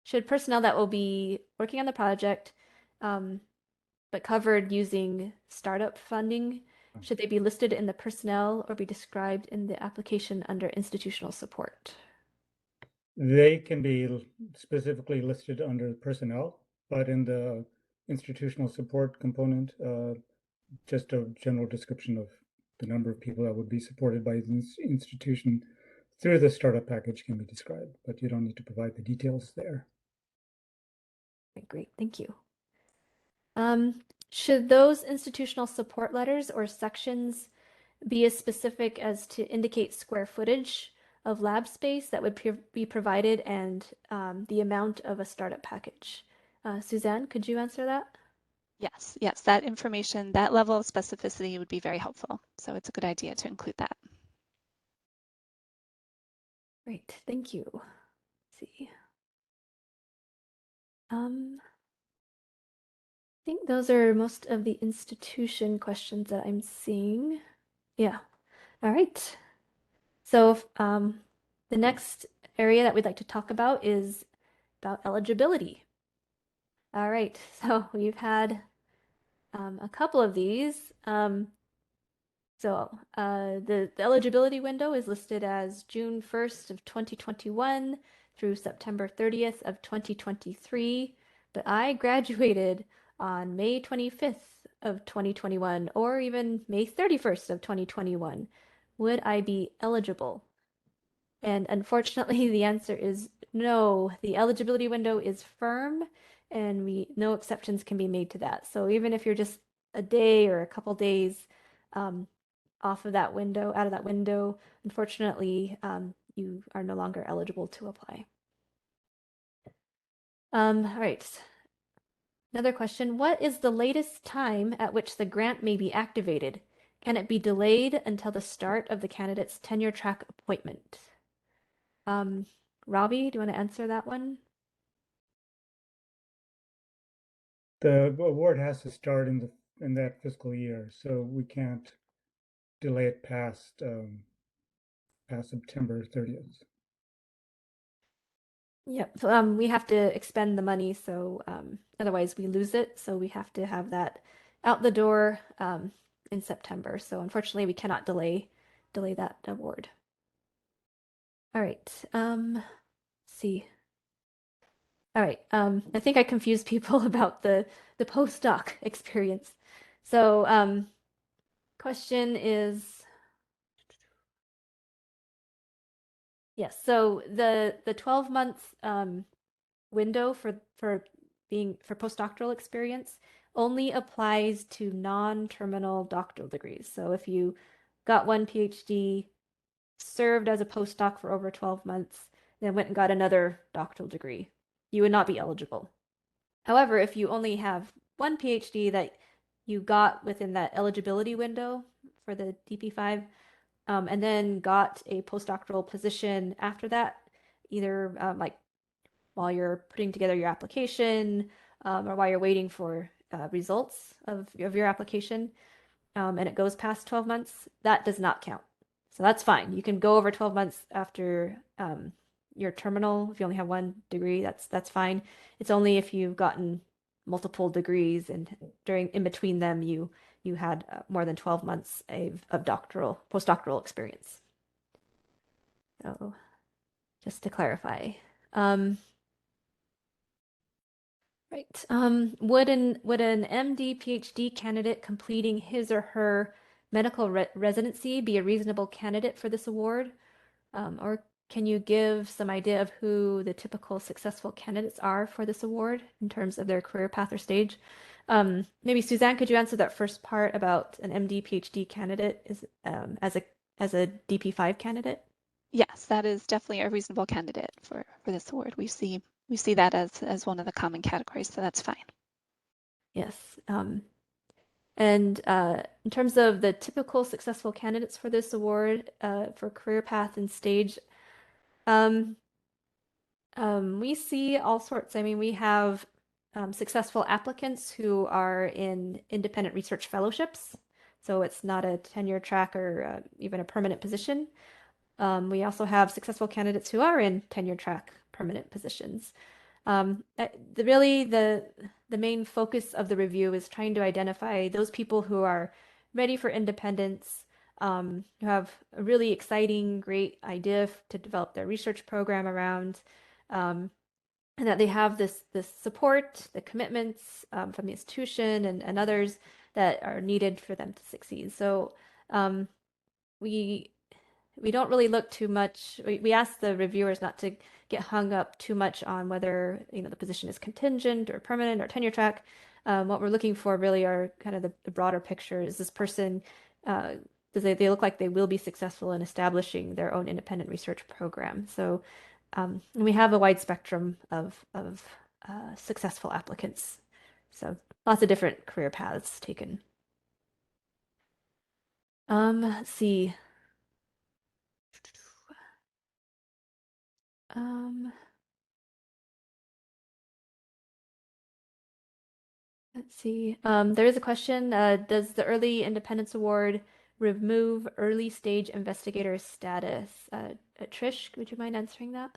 should personnel that will be working on the project but covered using startup funding, should they be listed in the personnel or be described in the application under institutional support? They can be specifically listed under personnel, but in the institutional support component, just a general description of the number of people that would be supported by the institution through the startup package can be described, but you don't need to provide the details there. Okay, great, thank you. Should those institutional support letters or sections be as specific as to indicate square footage of lab space that would be provided and the amount of a startup package? Suzanne, could you answer that? Yes, yes, that information, that level of specificity would be very helpful. So it's a good idea to include that. Great, thank you. Let's see. I think those are most of the institution questions that I'm seeing. Yeah. All right. So the next area that we'd like to talk about is about eligibility. All right. So we've had a couple of these. The eligibility window is listed as June 1st of 2021 through September 30th of 2023, but I graduated on May 25th of 2021 or even May 31st of 2021. Would I be eligible? And unfortunately, the answer is no. The eligibility window is firm and no exceptions can be made to that. So even if you're just a day or a couple days off of that window, out of that window, unfortunately, you are no longer eligible to apply. All right. Another question, what is the latest time at which the grant may be activated? Can it be delayed until the start of the candidate's tenure track appointment? Robbie, do you want to answer that one? The award has to start in that fiscal year, so we can't delay it past September 30th. Yep. We have to expend the money, so otherwise we lose it. So we have to have that out the door in September. So unfortunately, we cannot delay that award. All right. Let's see. All right. I think I confused people about the postdoc experience. So question is, yes. So the 12-month window for postdoctoral experience only applies to non-terminal doctoral degrees. So if you got one PhD, served as a postdoc for over 12 months, then went and got another doctoral degree, you would not be eligible. However, if you only have one PhD that you got within that eligibility window for the DP5, and then got a postdoctoral position after that, either like while you're putting together your application or while you're waiting for results of your application, and it goes past 12 months, that does not count. So that's fine. You can go over 12 months after your terminal. If you only have one degree, that's fine. It's only if you've gotten multiple degrees and in between them you had more than 12 months of postdoctoral experience. So just to clarify. Right. Would an MD PhD candidate completing his or her medical residency be a reasonable candidate for this award? Or can you give some idea of who the typical successful candidates are for this award in terms of their career path or stage? Maybe Suzanne, could you answer that first part about an MD PhD candidate is as a DP5 candidate? Yes, that is definitely a reasonable candidate for this award. We see that as one of the common categories, so that's fine. Yes. And in terms of the typical successful candidates for this award for career path and stage, we see all sorts. I mean, we have successful applicants who are in independent research fellowships, so it's not a tenure track or even a permanent position. We also have successful candidates who are in tenure track permanent positions. Really, the main focus of the review is trying to identify those people who are ready for independence, who have a really exciting, great idea to develop their research program around, and that they have this support, the commitments from the institution and others that are needed for them to succeed. So we don't really look too much. We ask the reviewers not to get hung up too much on whether the position is contingent or permanent or tenure track. What we're looking for really are kind of the broader picture. Is this person does they look like they will be successful in establishing their own independent research program? So and we have a wide spectrum of successful applicants. So lots of different career paths taken. Let's see. Let's see. There is a question. Does the Early Independence Award remove early stage investigator status? Trish, would you mind answering that?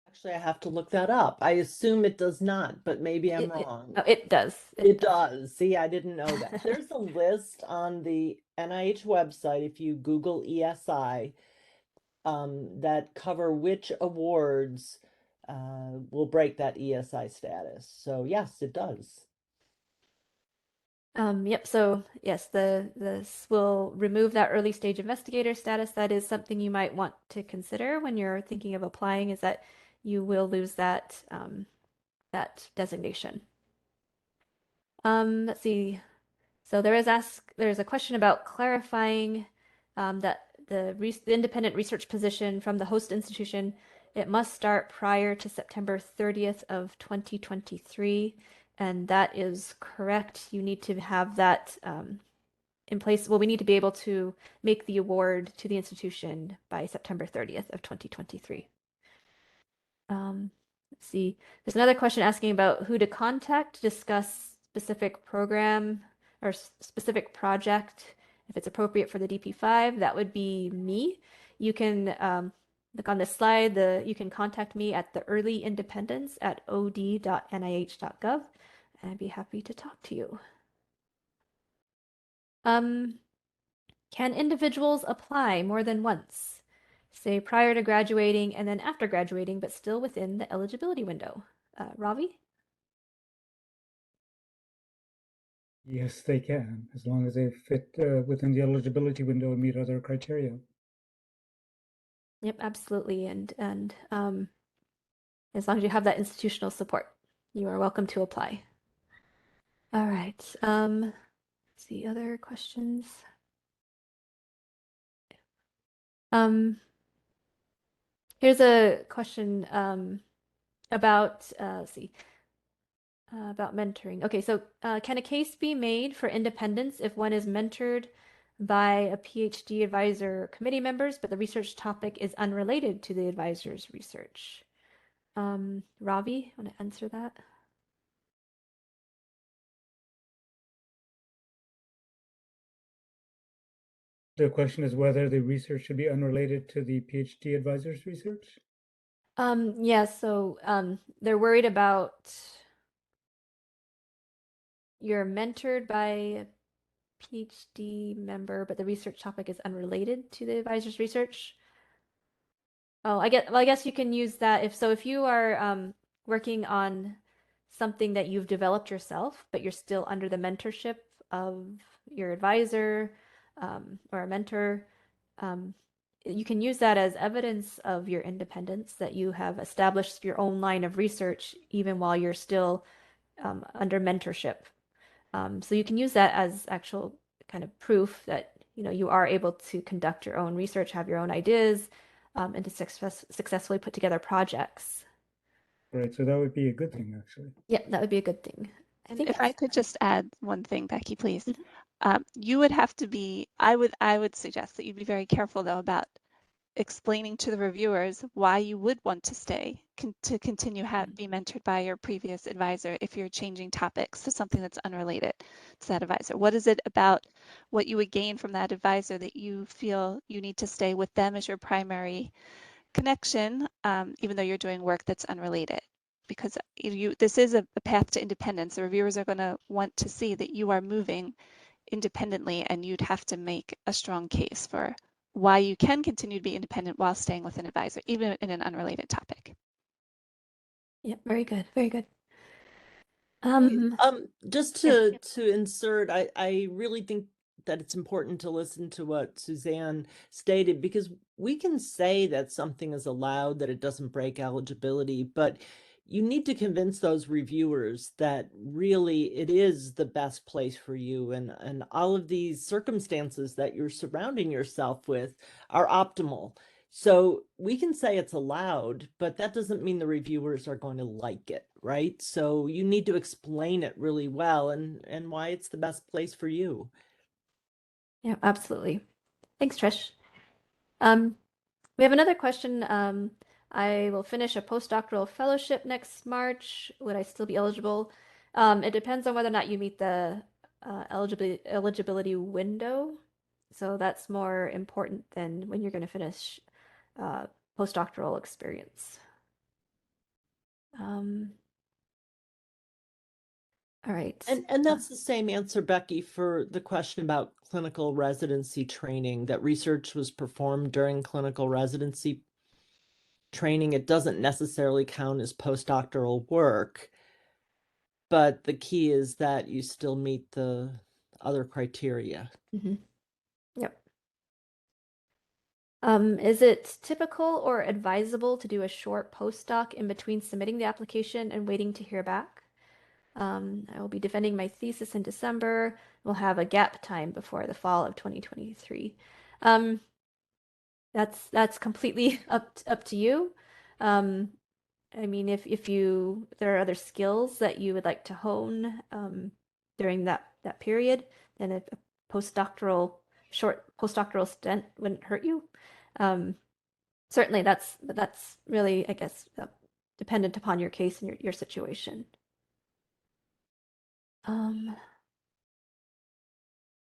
Actually, I have to look that up. I assume it does not, but maybe I'm It, wrong. oh, it does. It does. See, I didn't know that. There's a list on the NIH website, if you Google ESI, that cover which awards will break that ESI status. So yes, it does. Yep. So yes, this will remove that early stage investigator status. That is something you might want to consider when you're thinking of applying, is that you will lose that that designation. Let's see. So there's a question about clarifying that the independent research position from the host institution, it must start prior to September 30th of 2023. And that is correct. You need to have that in place. Well, we need to be able to make the award to the institution by September 30th of 2023. Let's see. There's another question asking about who to contact to discuss specific program or specific project. If it's appropriate for the DP5, that would be me. You can look on this slide. You can contact me at the early independence at od.nih.gov, and I'd be happy to talk to you. Can individuals apply more than once? Say prior to graduating and then after graduating, but still within the eligibility window. Ravi? Yes, they can, as long as they fit within the eligibility window and meet other criteria. Yep, absolutely. And as long as you have that institutional support, you are welcome to apply. All right. Let's see, other questions. Here's a question about let's see. About mentoring. Okay, so can a case be made for independence if one is mentored by a PhD advisor or committee members, but the research topic is unrelated to the advisor's research? Ravi, want to answer that? The question is whether the research should be unrelated to the PhD advisor's research? Yeah, so they're worried about you're mentored by PhD member, but the research topic is unrelated to the advisor's research. Oh, I guess you can use that if you are working on something that you've developed yourself, but you're still under the mentorship of your advisor or a mentor, um, you can use that as evidence of your independence, that you have established your own line of research even while you're still under mentorship. So you can use that as actual kind of proof that you are able to conduct your own research, have your own ideas, and to successfully put together projects. Right, so that would be a good thing, actually. Yeah, that would be a good thing. I And think if I could just add one thing, Becky, please. Mhm. You would have to be, I would suggest that you be very careful though about explaining to the reviewers why you would want to stay, to continue be mentored by your previous advisor if you're changing topics to something that's unrelated to that advisor. What is it about what you would gain from that advisor that you feel you need to stay with them as your primary connection, even though you're doing work that's unrelated? Because this is a path to independence. The reviewers are going to want to see that you are moving independently, and you'd have to make a strong case for why you can continue to be independent while staying with an advisor, even in an unrelated topic. Yeah, very good, very good. Just Yeah. to insert, I really think that it's important to listen to what Suzanne stated, because we can say that something is allowed, that it doesn't break eligibility, but you need to convince those reviewers that really it is the best place for you, and all of these circumstances that you're surrounding yourself with are optimal. So we can say it's allowed, but that doesn't mean the reviewers are going to like it, right? So you need to explain it really well, and why it's the best place for you. Yeah, absolutely. Thanks, Trish. We have another question. I will finish a postdoctoral fellowship next March. Would I still be eligible? It depends on whether or not you meet the eligibility window. So that's more important than when you're going to finish postdoctoral experience. All right. And that's the same answer, Becky, for the question about clinical residency training, that research was performed during clinical residency training. It doesn't necessarily count as postdoctoral work, but the key is that you still meet the other criteria. Yep. Is it typical or advisable to do a short postdoc in between submitting the application and waiting to hear back? I will be defending my thesis in December. We'll have a gap time before the fall of 2023. That's completely up to you. I mean, if there are other skills that you would like to hone during that period, then a short postdoctoral stint wouldn't hurt you. Certainly, that's really, I guess, dependent upon your case and your situation.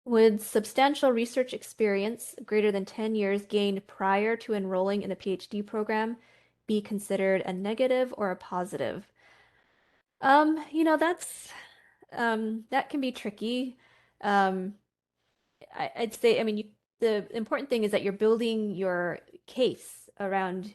Would substantial research experience greater than 10 years gained prior to enrolling in the PhD program be considered a negative or a positive? That's that can be tricky. I'd say, I mean, the important thing is that you're building your case around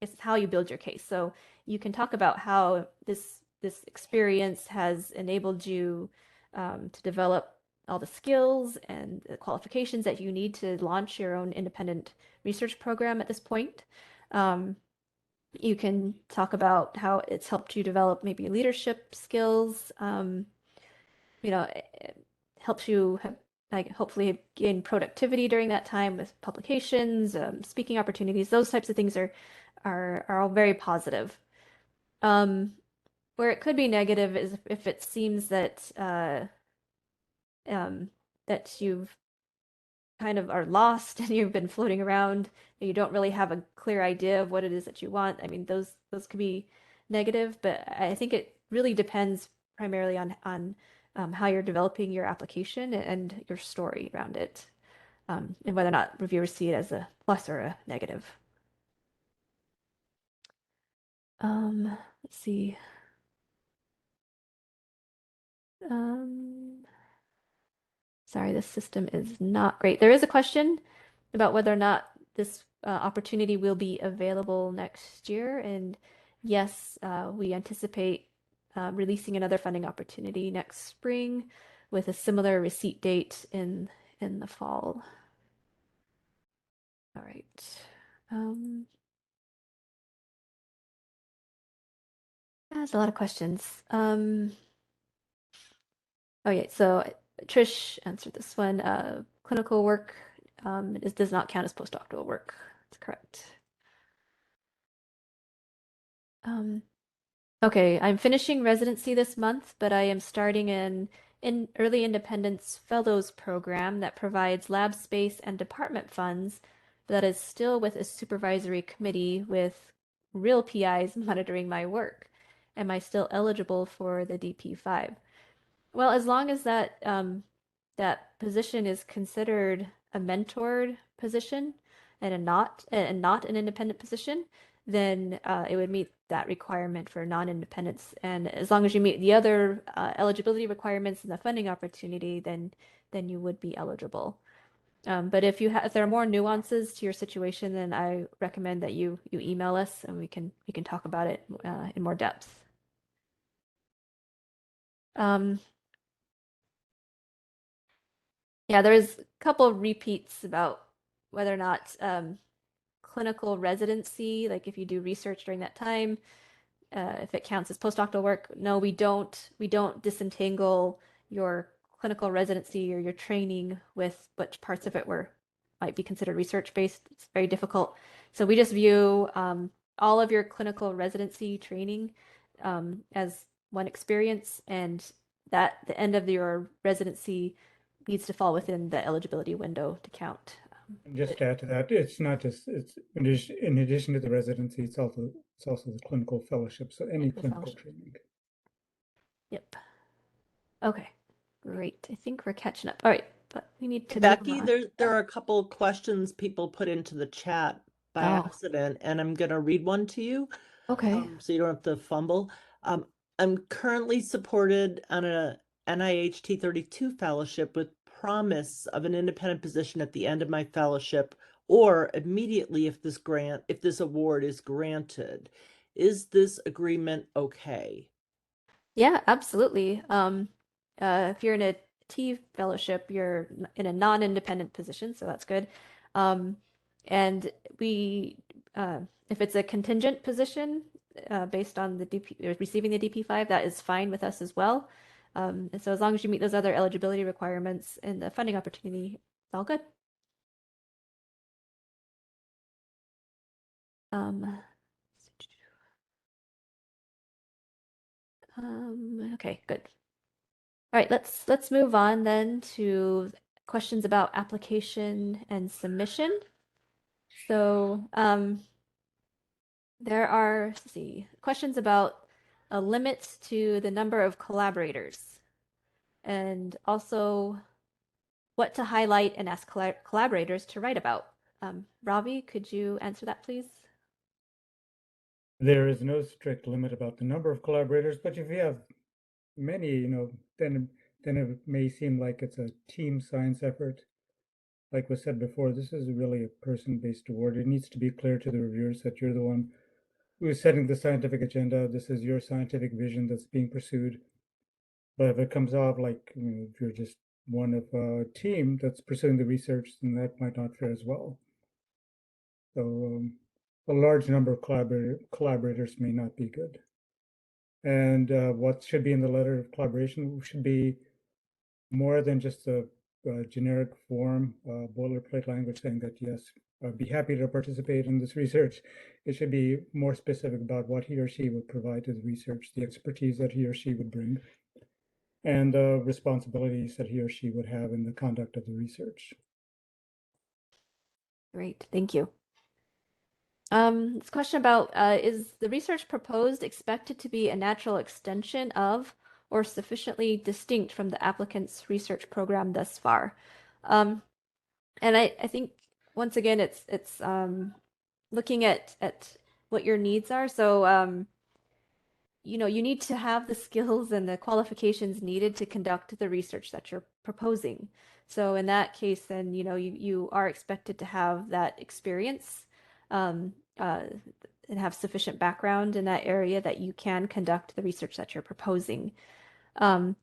it's how you build your case. So you can talk about how this experience has enabled you to develop all the skills and the qualifications that you need to launch your own independent research program at this point. You can talk about how it's helped you develop maybe leadership skills. It helps you have, like, hopefully gain productivity during that time with publications, speaking opportunities. Those types of things are all very positive. Where it could be negative is if it seems that that you've kind of are lost and you've been floating around and you don't really have a clear idea of what it is that you want. I mean, those could be negative, but I think it really depends primarily on how you're developing your application and your story around it, and whether or not reviewers see it as a plus or a negative. Let's see. Sorry, this system is not great. There is a question about whether or not this opportunity will be available next year. And yes, we anticipate releasing another funding opportunity next spring with a similar receipt date in the fall. All right. That's a lot of questions. Oh yeah, so Trish answered this one. Clinical work does not count as postdoctoral work. That's correct. Okay, I'm finishing residency this month, but I am starting an early independence fellows program that provides lab space and department funds that is still with a supervisory committee with real PIs monitoring my work. Am I still eligible for the DP5? Well, as long as that position is considered a mentored position and not an independent position, then it would meet that requirement for non-independence. And as long as you meet the other eligibility requirements and the funding opportunity, then you would be eligible. But if there are more nuances to your situation, then I recommend that you email us and we can talk about it in more depth. Yeah, there's a couple of repeats about whether or not clinical residency, like if you do research during that time, if it counts as postdoctoral work. No, we don't disentangle your clinical residency or your training with which parts of it might be considered research-based. It's very difficult. So we just view all of your clinical residency training as one experience, and that the end of your residency needs to fall within the eligibility window to count. And just to add to that, it's not just in addition to the residency, it's also the clinical fellowship. So any clinical training. Yep. Okay, great. I think we're catching up. All right, but we need to Becky, move on. there are a couple of questions people put into the chat by Oh. accident, and I'm going to read one to you. Okay. So you don't have to fumble. I'm currently supported on a NIH T32 fellowship with promise of an independent position at the end of my fellowship or immediately if this award is granted. Is this agreement okay? Yeah, absolutely. If you're in a T fellowship, you're in a non-independent position, so that's good. And if it's a contingent position, based on the DP, receiving the DP5, that is fine with us as well. And so as long as you meet those other eligibility requirements and the funding opportunity, it's all good. Okay, good. All right, let's move on then to questions about application and submission. So there are, let's see, questions about a limit to the number of collaborators, and also what to highlight and ask collaborators to write about. Ravi, could you answer that, please? There is no strict limit about the number of collaborators, but if you have many, then it may seem like it's a team science effort. Like was said before, this is really a person-based award. It needs to be clear to the reviewers that you're the one who is setting the scientific agenda. This is your scientific vision that's being pursued. But if it comes off like, if you're just one of a team that's pursuing the research, then that might not fare as well. So a large number of collaborators may not be good. And what should be in the letter of collaboration should be more than just a generic form, boilerplate language saying that, yes, I'd be happy to participate in this research. It should be more specific about what he or she would provide to the research, the expertise that he or she would bring, and the responsibilities that he or she would have in the conduct of the research. Great, thank you. This question about is the research proposed expected to be a natural extension of or sufficiently distinct from the applicant's research program thus far? And I think once again it's looking at what your needs are. So you need to have the skills and the qualifications needed to conduct the research that you're proposing. So in that case, then, you are expected to have that experience, um, and have sufficient background in that area that you can conduct the research that you're proposing. Um,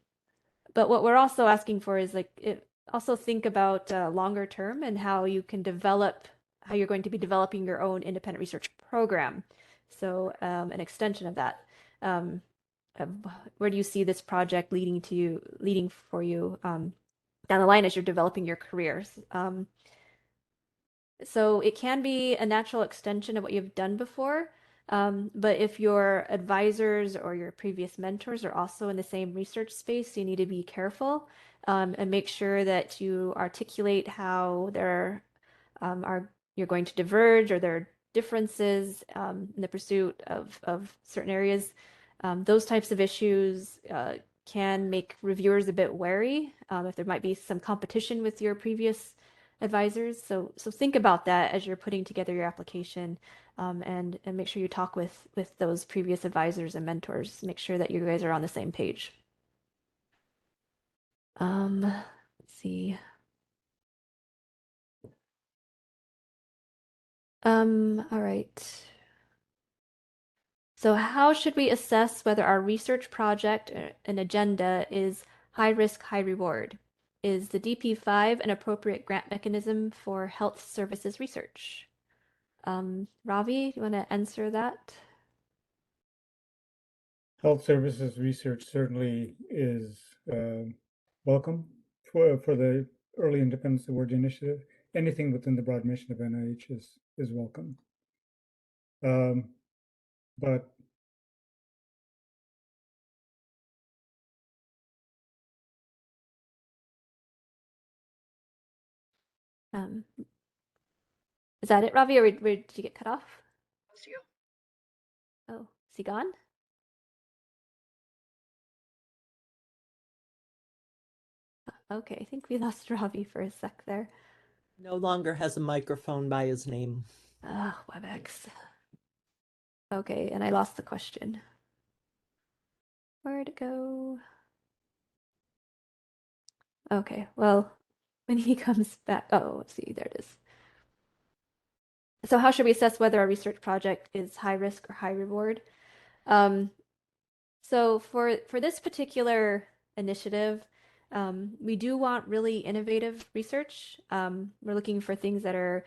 but what we're also asking for is also think about longer term and how you can develop, how you're going to be developing your own independent research program. So an extension of that. Um, where do you see this project leading for you down the line as you're developing your careers? So it can be a natural extension of what you've done before. But if your advisors or your previous mentors are also in the same research space, you need to be careful and make sure that you articulate how you're going to diverge or there are differences in the pursuit of certain areas. Those types of issues can make reviewers a bit wary if there might be some competition with your previous advisors. So think about that as you're putting together your application, and make sure you talk with those previous advisors and mentors. Make sure that you guys are on the same page. Let's see. All right. So how should we assess whether our research project and agenda is high risk, high reward? Is the DP5 an appropriate grant mechanism for health services research? Ravi, do you want to answer that? Health services research certainly is welcome for the Early Independence Award Initiative. Anything within the broad mission of NIH is welcome. But Is that it, Ravi, or did you get cut off? Oh, is he gone? Okay, I think we lost Ravi for a sec there. No longer has a microphone by his name. WebEx. Okay, and I lost the question. Where'd it go? Okay, well, when he comes back, oh, let's see, there it is. So how should we assess whether a research project is high risk or high reward? So for this particular initiative, we do want really innovative research. We're looking for things that are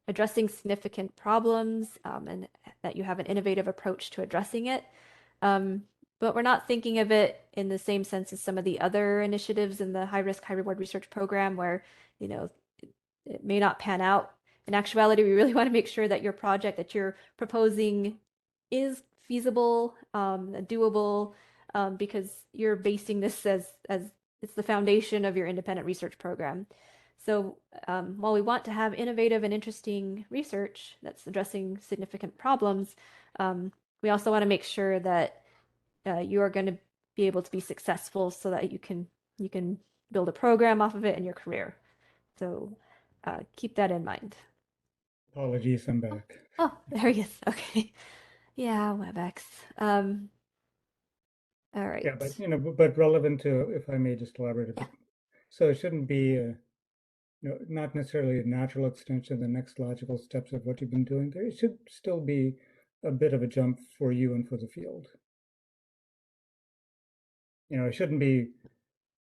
addressing significant problems, and that you have an innovative approach to addressing it. But we're not thinking of it in the same sense as some of the other initiatives in the high risk, high reward research program where, it may not pan out. In actuality, we really want to make sure that your project that you're proposing is feasible, doable, because you're basing this as it's the foundation of your independent research program. So while we want to have innovative and interesting research that's addressing significant problems, we also want to make sure that you are going to be able to be successful so that you can build a program off of it in your career. So keep that in mind. apologies, I'm back. Oh, there he is. Okay. Yeah, WebEx. All right. Yeah, but relevant to, if I may just elaborate a bit. So it shouldn't be not necessarily a natural extension of the next logical steps of what you've been doing there. It should still be a bit of a jump for you and for the field. It shouldn't be,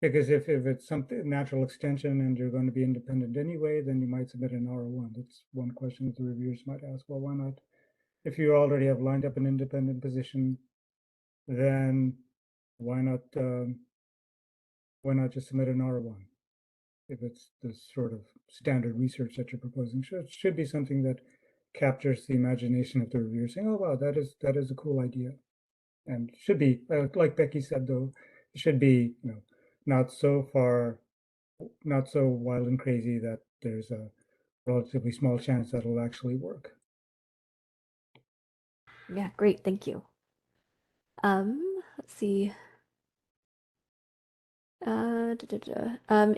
because if it's something natural extension and you're going to be independent anyway, then you might submit an R1. That's one question that the reviewers might ask. Well, why not? If you already have lined up an independent position, then why not just submit an R1? If it's the sort of standard research that you're proposing, it should be something that captures the imagination of the reviewer, saying, "Oh wow, that is a cool idea," and should be like Becky said, though, it should be not so wild and crazy that there's a relatively small chance that it'll actually work. Yeah, great. Thank you. Let's see.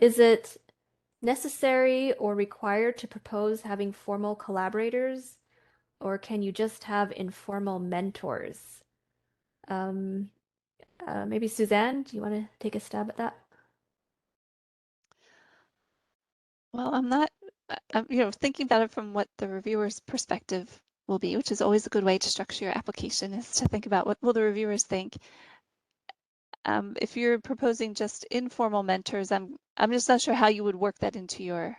Is it necessary or required to propose having formal collaborators, or can you just have informal mentors? Maybe Suzanne, do you want to take a stab at that? Well, I'm not, I'm, thinking about it from what the reviewer's perspective will be, which is always a good way to structure your application, is to think about what will the reviewers think. If you're proposing just informal mentors, I'm just not sure how you would work that into your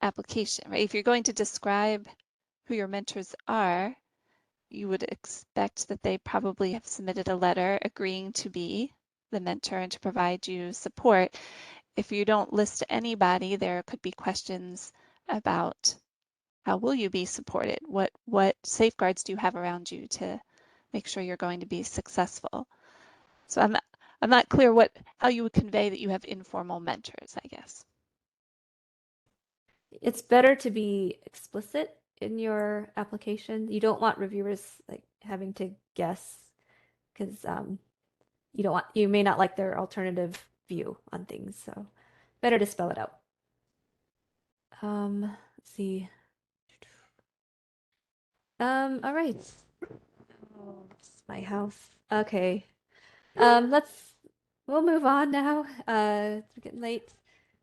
application, right? If you're going to describe who your mentors are, you would expect that they probably have submitted a letter agreeing to be the mentor and to provide you support. If you don't list anybody, there could be questions about how will you be supported? What safeguards do you have around you to make sure you're going to be successful? So I'm not clear how you would convey that you have informal mentors, I guess. It's better to be explicit in your application. You don't want reviewers like having to guess because you may not like their alternative view on things. So better to spell it out. Let's see. All right. Oh, it's my house. Okay. We'll move on now. It's getting late.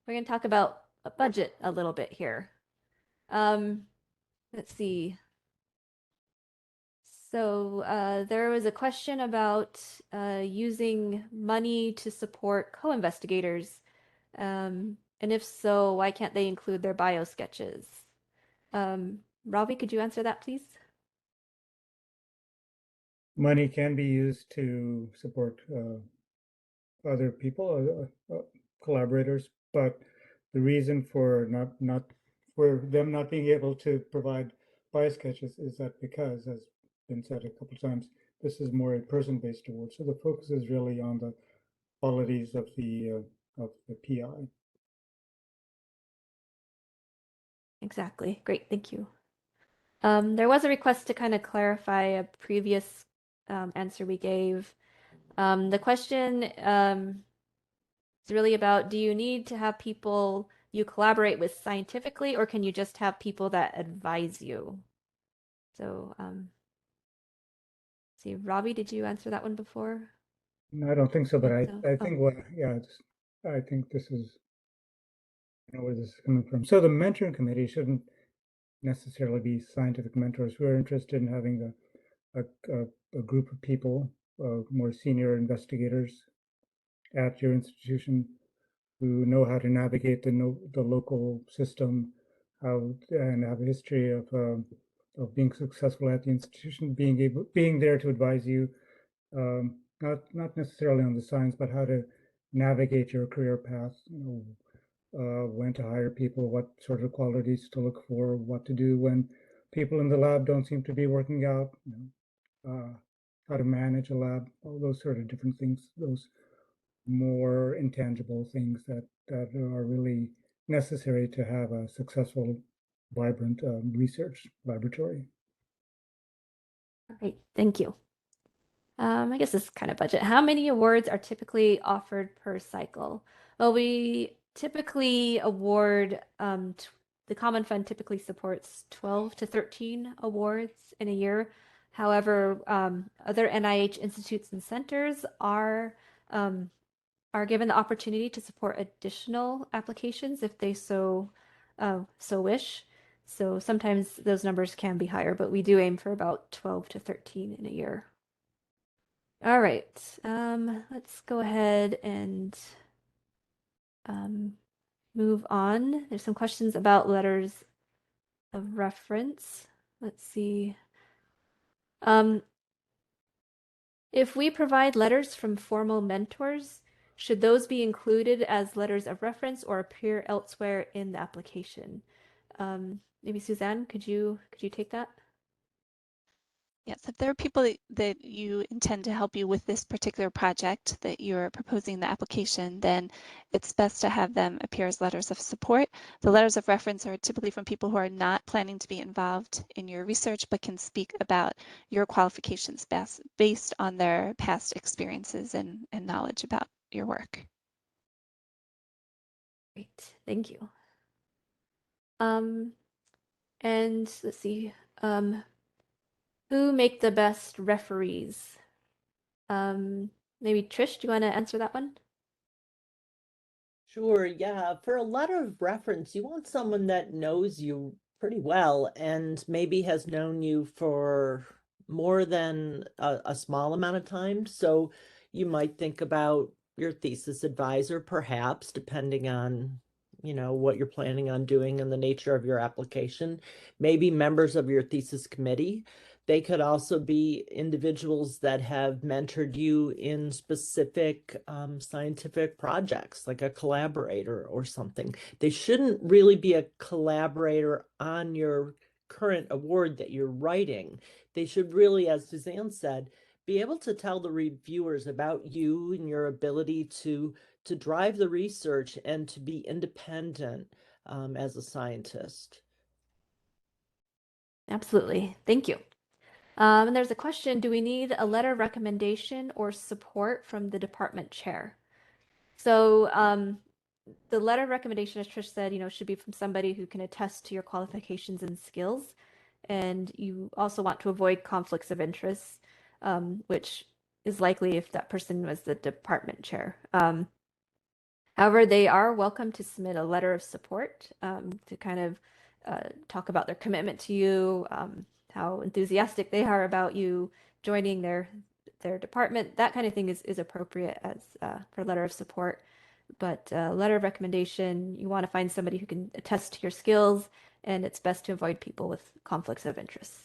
We're gonna talk about a budget a little bit here. Let's see. So there was a question about using money to support co-investigators. And if so, why can't they include their bio sketches? Ravi, could you answer that, please? Money can be used to support other people, collaborators, but the reason for them not being able to provide bio sketches is that because, as been said a couple of times, this is more a person-based award. So the focus is really on the qualities of the PI. Exactly. Great. Thank you. There was a request to kind of clarify a previous answer we gave. The question is really about, do you need to have people you collaborate with scientifically, or can you just have people that advise you? So, see, Ravi, did you answer that one before? No, I don't think so, but I Oh. think I think this is where this is coming from. So the mentoring committee shouldn't necessarily be scientific mentors. We're interested in having a group of people, more senior investigators at your institution who know how to navigate the local system, and have a history of being successful at the institution, being there to advise you, not necessarily on the science, but how to navigate your career path. When to hire people, what sort of qualities to look for, what to do when people in the lab don't seem to be working out, how to manage a lab, all those sort of different things, those more intangible things that are really necessary to have a successful, vibrant research laboratory. All right. Thank you. I guess this is kind of budget. How many awards are typically offered per cycle? Well, we typically award, the Common Fund typically supports 12 to 13 awards in a year. However, other NIH institutes and centers are given the opportunity to support additional applications if they so wish. So sometimes those numbers can be higher, but we do aim for about 12 to 13 in a year. All right, let's go ahead and move on. There's some questions about letters of reference. Let's see. If we provide letters from formal mentors, should those be included as letters of reference or appear elsewhere in the application? Maybe Suzanne, could you take that? Yes, if there are people that you intend to help you with this particular project that you're proposing the application, then it's best to have them appear as letters of support. The letters of reference are typically from people who are not planning to be involved in your research, but can speak about your qualifications based on their past experiences and knowledge about your work. Great, thank you. And let's see, who make the best referees? Maybe Trish, do you want to answer that one? Sure, yeah. For a letter of reference, you want someone that knows you pretty well and maybe has known you for more than a small amount of time. So you might think about your thesis advisor, perhaps, depending on, what you're planning on doing and the nature of your application. Maybe members of your thesis committee. They could also be individuals that have mentored you in specific scientific projects, like a collaborator or something. They shouldn't really be a collaborator on your current award that you're writing. They should really, as Suzanne said, be able to tell the reviewers about you and your ability to drive the research and to be independent as a scientist. Absolutely. Thank you. And there's a question, do we need a letter of recommendation or support from the department chair? So the letter of recommendation, as Trish said, should be from somebody who can attest to your qualifications and skills. And you also want to avoid conflicts of interest, which is likely if that person was the department chair. However, they are welcome to submit a letter of support to kind of talk about their commitment to you, how enthusiastic they are about you joining their department. That kind of thing is appropriate as for letter of support. But letter of recommendation, you want to find somebody who can attest to your skills, and it's best to avoid people with conflicts of interest.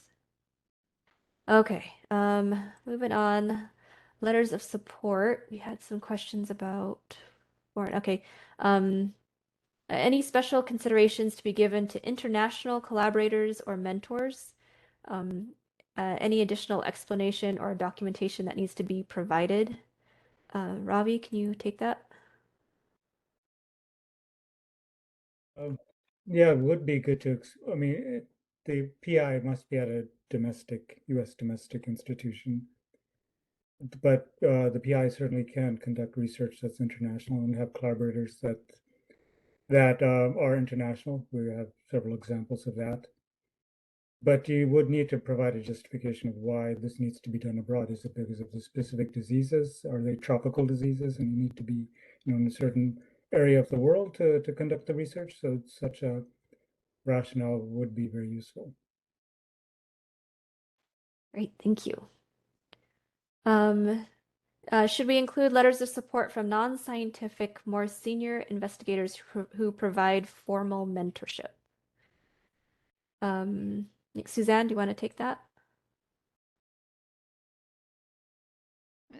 Okay, moving on. Letters of support. We had some questions about foreign. Okay. Any special considerations to be given to international collaborators or mentors? Any additional explanation or documentation that needs to be provided? Ravi, can you take that? Yeah, it would be good to, I mean, the PI must be at a U.S. domestic institution. But the PI certainly can conduct research that's international and have collaborators that are international. We have several examples of that. But you would need to provide a justification of why this needs to be done abroad. Is it because of the specific diseases? Are they tropical diseases and you need to be, in a certain area of the world to conduct the research? So such a rationale would be very useful. Great, thank you. Should we include letters of support from non-scientific, more senior investigators who provide formal mentorship? Suzanne, do you want to take that?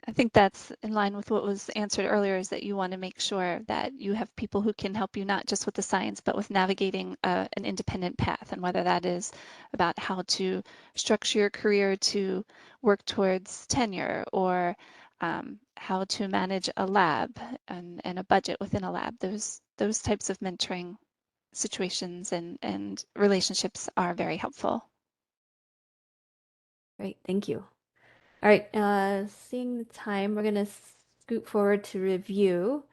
I think that's in line with what was answered earlier, is that you want to make sure that you have people who can help you not just with the science, but with navigating an independent path, and whether that is about how to structure your career to work towards tenure, or how to manage a lab and a budget within a lab. Those types of mentoring situations and relationships are very helpful. Great, thank you. All right, seeing the time, we're going to scoot forward to review.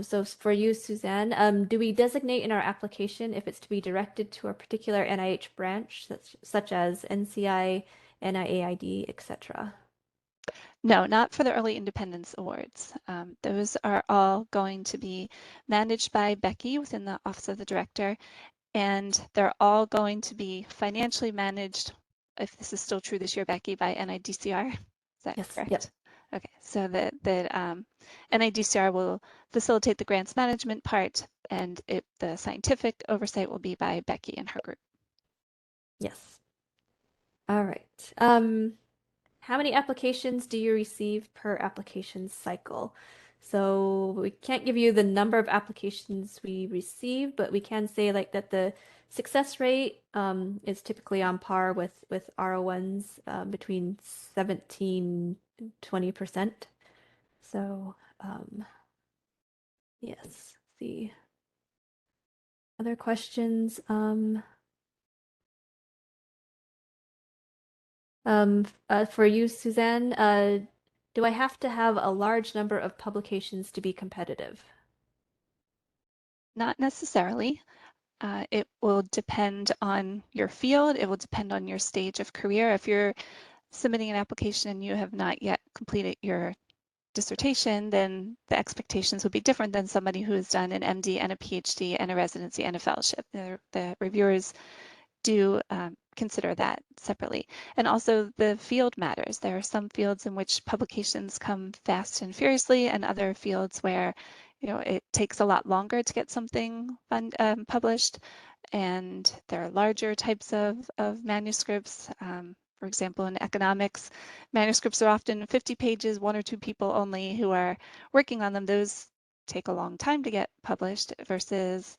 So for you, Suzanne, do we designate in our application if it's to be directed to a particular NIH branch, such as NCI, NIAID, etc.? No, not for the Early Independence Awards. Those are all going to be managed by Becky within the Office of the Director, and they're all going to be financially managed, if this is still true this year, Becky, by NIDCR. Is that Yes, correct? yep. Okay, so the NIDCR will facilitate the grants management part, and the scientific oversight will be by Becky and her group. Yes. All right. How many applications do you receive per application cycle? So we can't give you the number of applications we receive, but we can say like that the success rate is typically on par with R01s between 17 and 20%. So yes, let's see. Other questions? For you, Suzanne, do I have to have a large number of publications to be competitive? Not necessarily. It will depend on your field. It will depend on your stage of career. If you're submitting an application and you have not yet completed your dissertation, then the expectations would be different than somebody who has done an MD and a PhD and a residency and a fellowship. The reviewers do consider that separately. And also the field matters. There are some fields in which publications come fast and furiously, and other fields where it takes a lot longer to get something published. And there are larger types of manuscripts. For example, in economics, manuscripts are often 50 pages, 1 or 2 people only who are working on them. Those take a long time to get published versus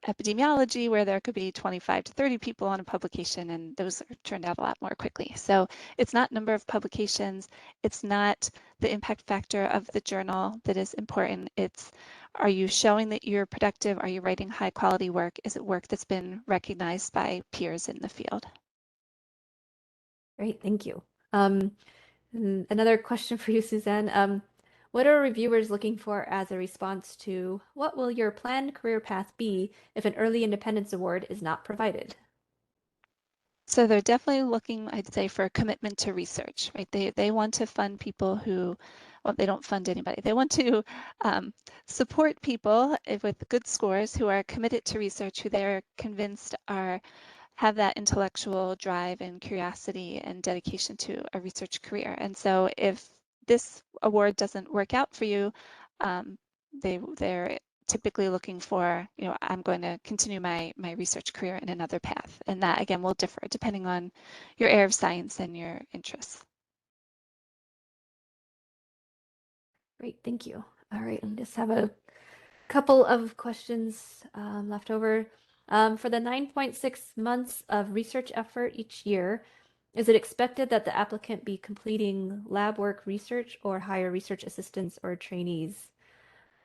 epidemiology, where there could be 25 to 30 people on a publication, and those are turned out a lot more quickly. So it's not number of publications, it's not the impact factor of the journal that is important. It's, are you showing that you're productive? Are you writing high quality work? Is it work that's been recognized by peers in the field? Great, thank you. Another question for you, Suzanne. What are reviewers looking for as a response to what will your planned career path be if an early independence award is not provided? So they're definitely looking, I'd say, for a commitment to research, right? They want to fund people who, well, they don't fund anybody. They want to support people with good scores who are committed to research, who they're convinced have that intellectual drive and curiosity and dedication to a research career. And so if this award doesn't work out for you, they're typically looking for, I'm going to continue my research career in another path. And that, again, will differ depending on your area of science and your interests. Great, thank you. All right, I just have a couple of questions left over. For the 9.6 months of research effort each year, is it expected that the applicant be completing lab work research or hire research assistants or trainees?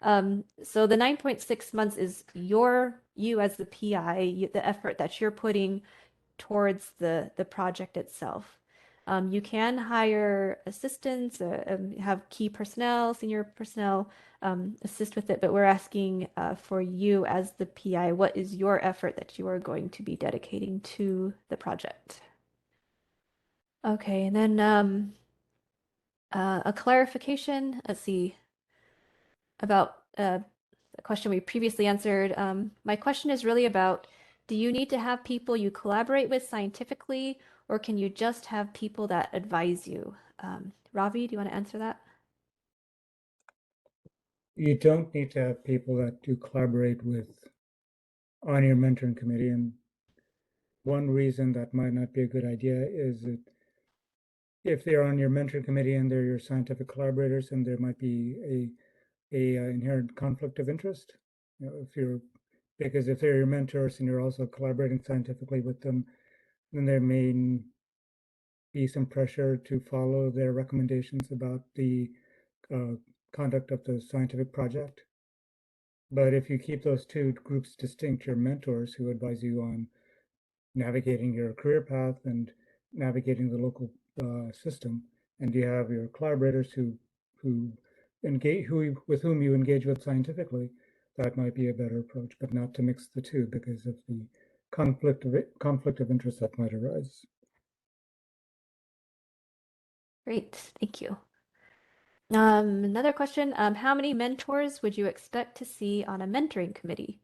So the 9.6 months is you as the PI, the effort that you're putting towards the project itself. You can hire assistants, have key personnel, senior personnel assist with it, but we're asking for you as the PI, what is your effort that you are going to be dedicating to the project? Okay, and then a clarification, let's see, about a question we previously answered. My question is really about, do you need to have people you collaborate with scientifically, or can you just have people that advise you? Ravi, do you want to answer that? You don't need to have people that you collaborate with on your mentoring committee. And one reason that might not be a good idea is that if they're on your mentoring committee and they're your scientific collaborators, and there might be a inherent conflict of interest. Because if they're your mentors and you're also collaborating scientifically with them, then there may be some pressure to follow their recommendations about the conduct of the scientific project. But if you keep those two groups distinct, your mentors who advise you on navigating your career path and navigating the local system, and you have your collaborators with whom you engage with scientifically, that might be a better approach, but not to mix the two because of the conflict of interest that might arise. Great, thank you. Another question, how many mentors would you expect to see on a mentoring committee?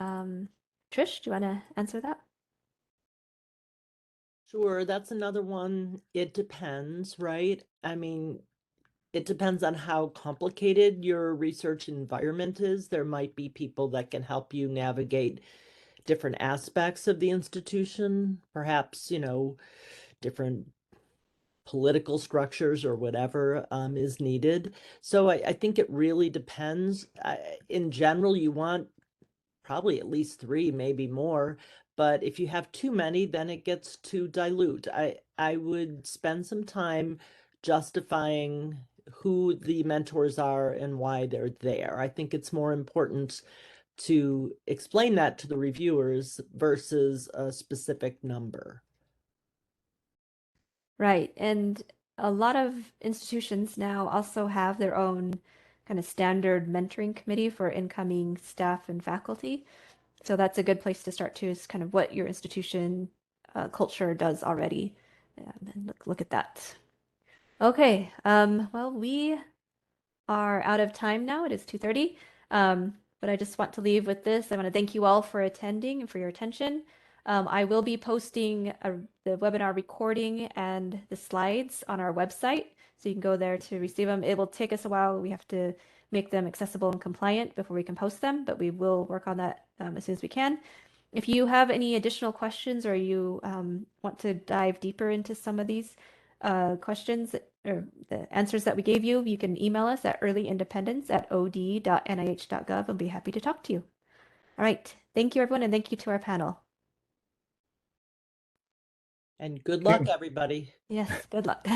Trish, do you want to answer that? Sure, that's another one. It depends, right? I mean, it depends on how complicated your research environment is. There might be people that can help you navigate different aspects of the institution, perhaps, different political structures or whatever is needed. So I think it really depends. In general, you want probably at least 3, maybe more. But if you have too many, then it gets too dilute. I would spend some time justifying who the mentors are and why they're there. I think it's more important to explain that to the reviewers versus a specific number. Right, and a lot of institutions now also have their own kind of standard mentoring committee for incoming staff and faculty. So that's a good place to start too, is kind of what your institution culture does already. And look at that. Okay, well, we are out of time now. It is 2:30. But I just want to leave with this. I want to thank you all for attending and for your attention. I will be posting the webinar recording and the slides on our website, so you can go there to receive them. It will take us a while. We have to make them accessible and compliant before we can post them, but we will work on that as soon as we can. If you have any additional questions or you want to dive deeper into some of these questions or the answers that we gave you, you can email us at earlyindependence@od.nih.gov and be happy to talk to you. All right. Thank you, everyone, and thank you to our panel. And good luck, everybody. Yes, good luck.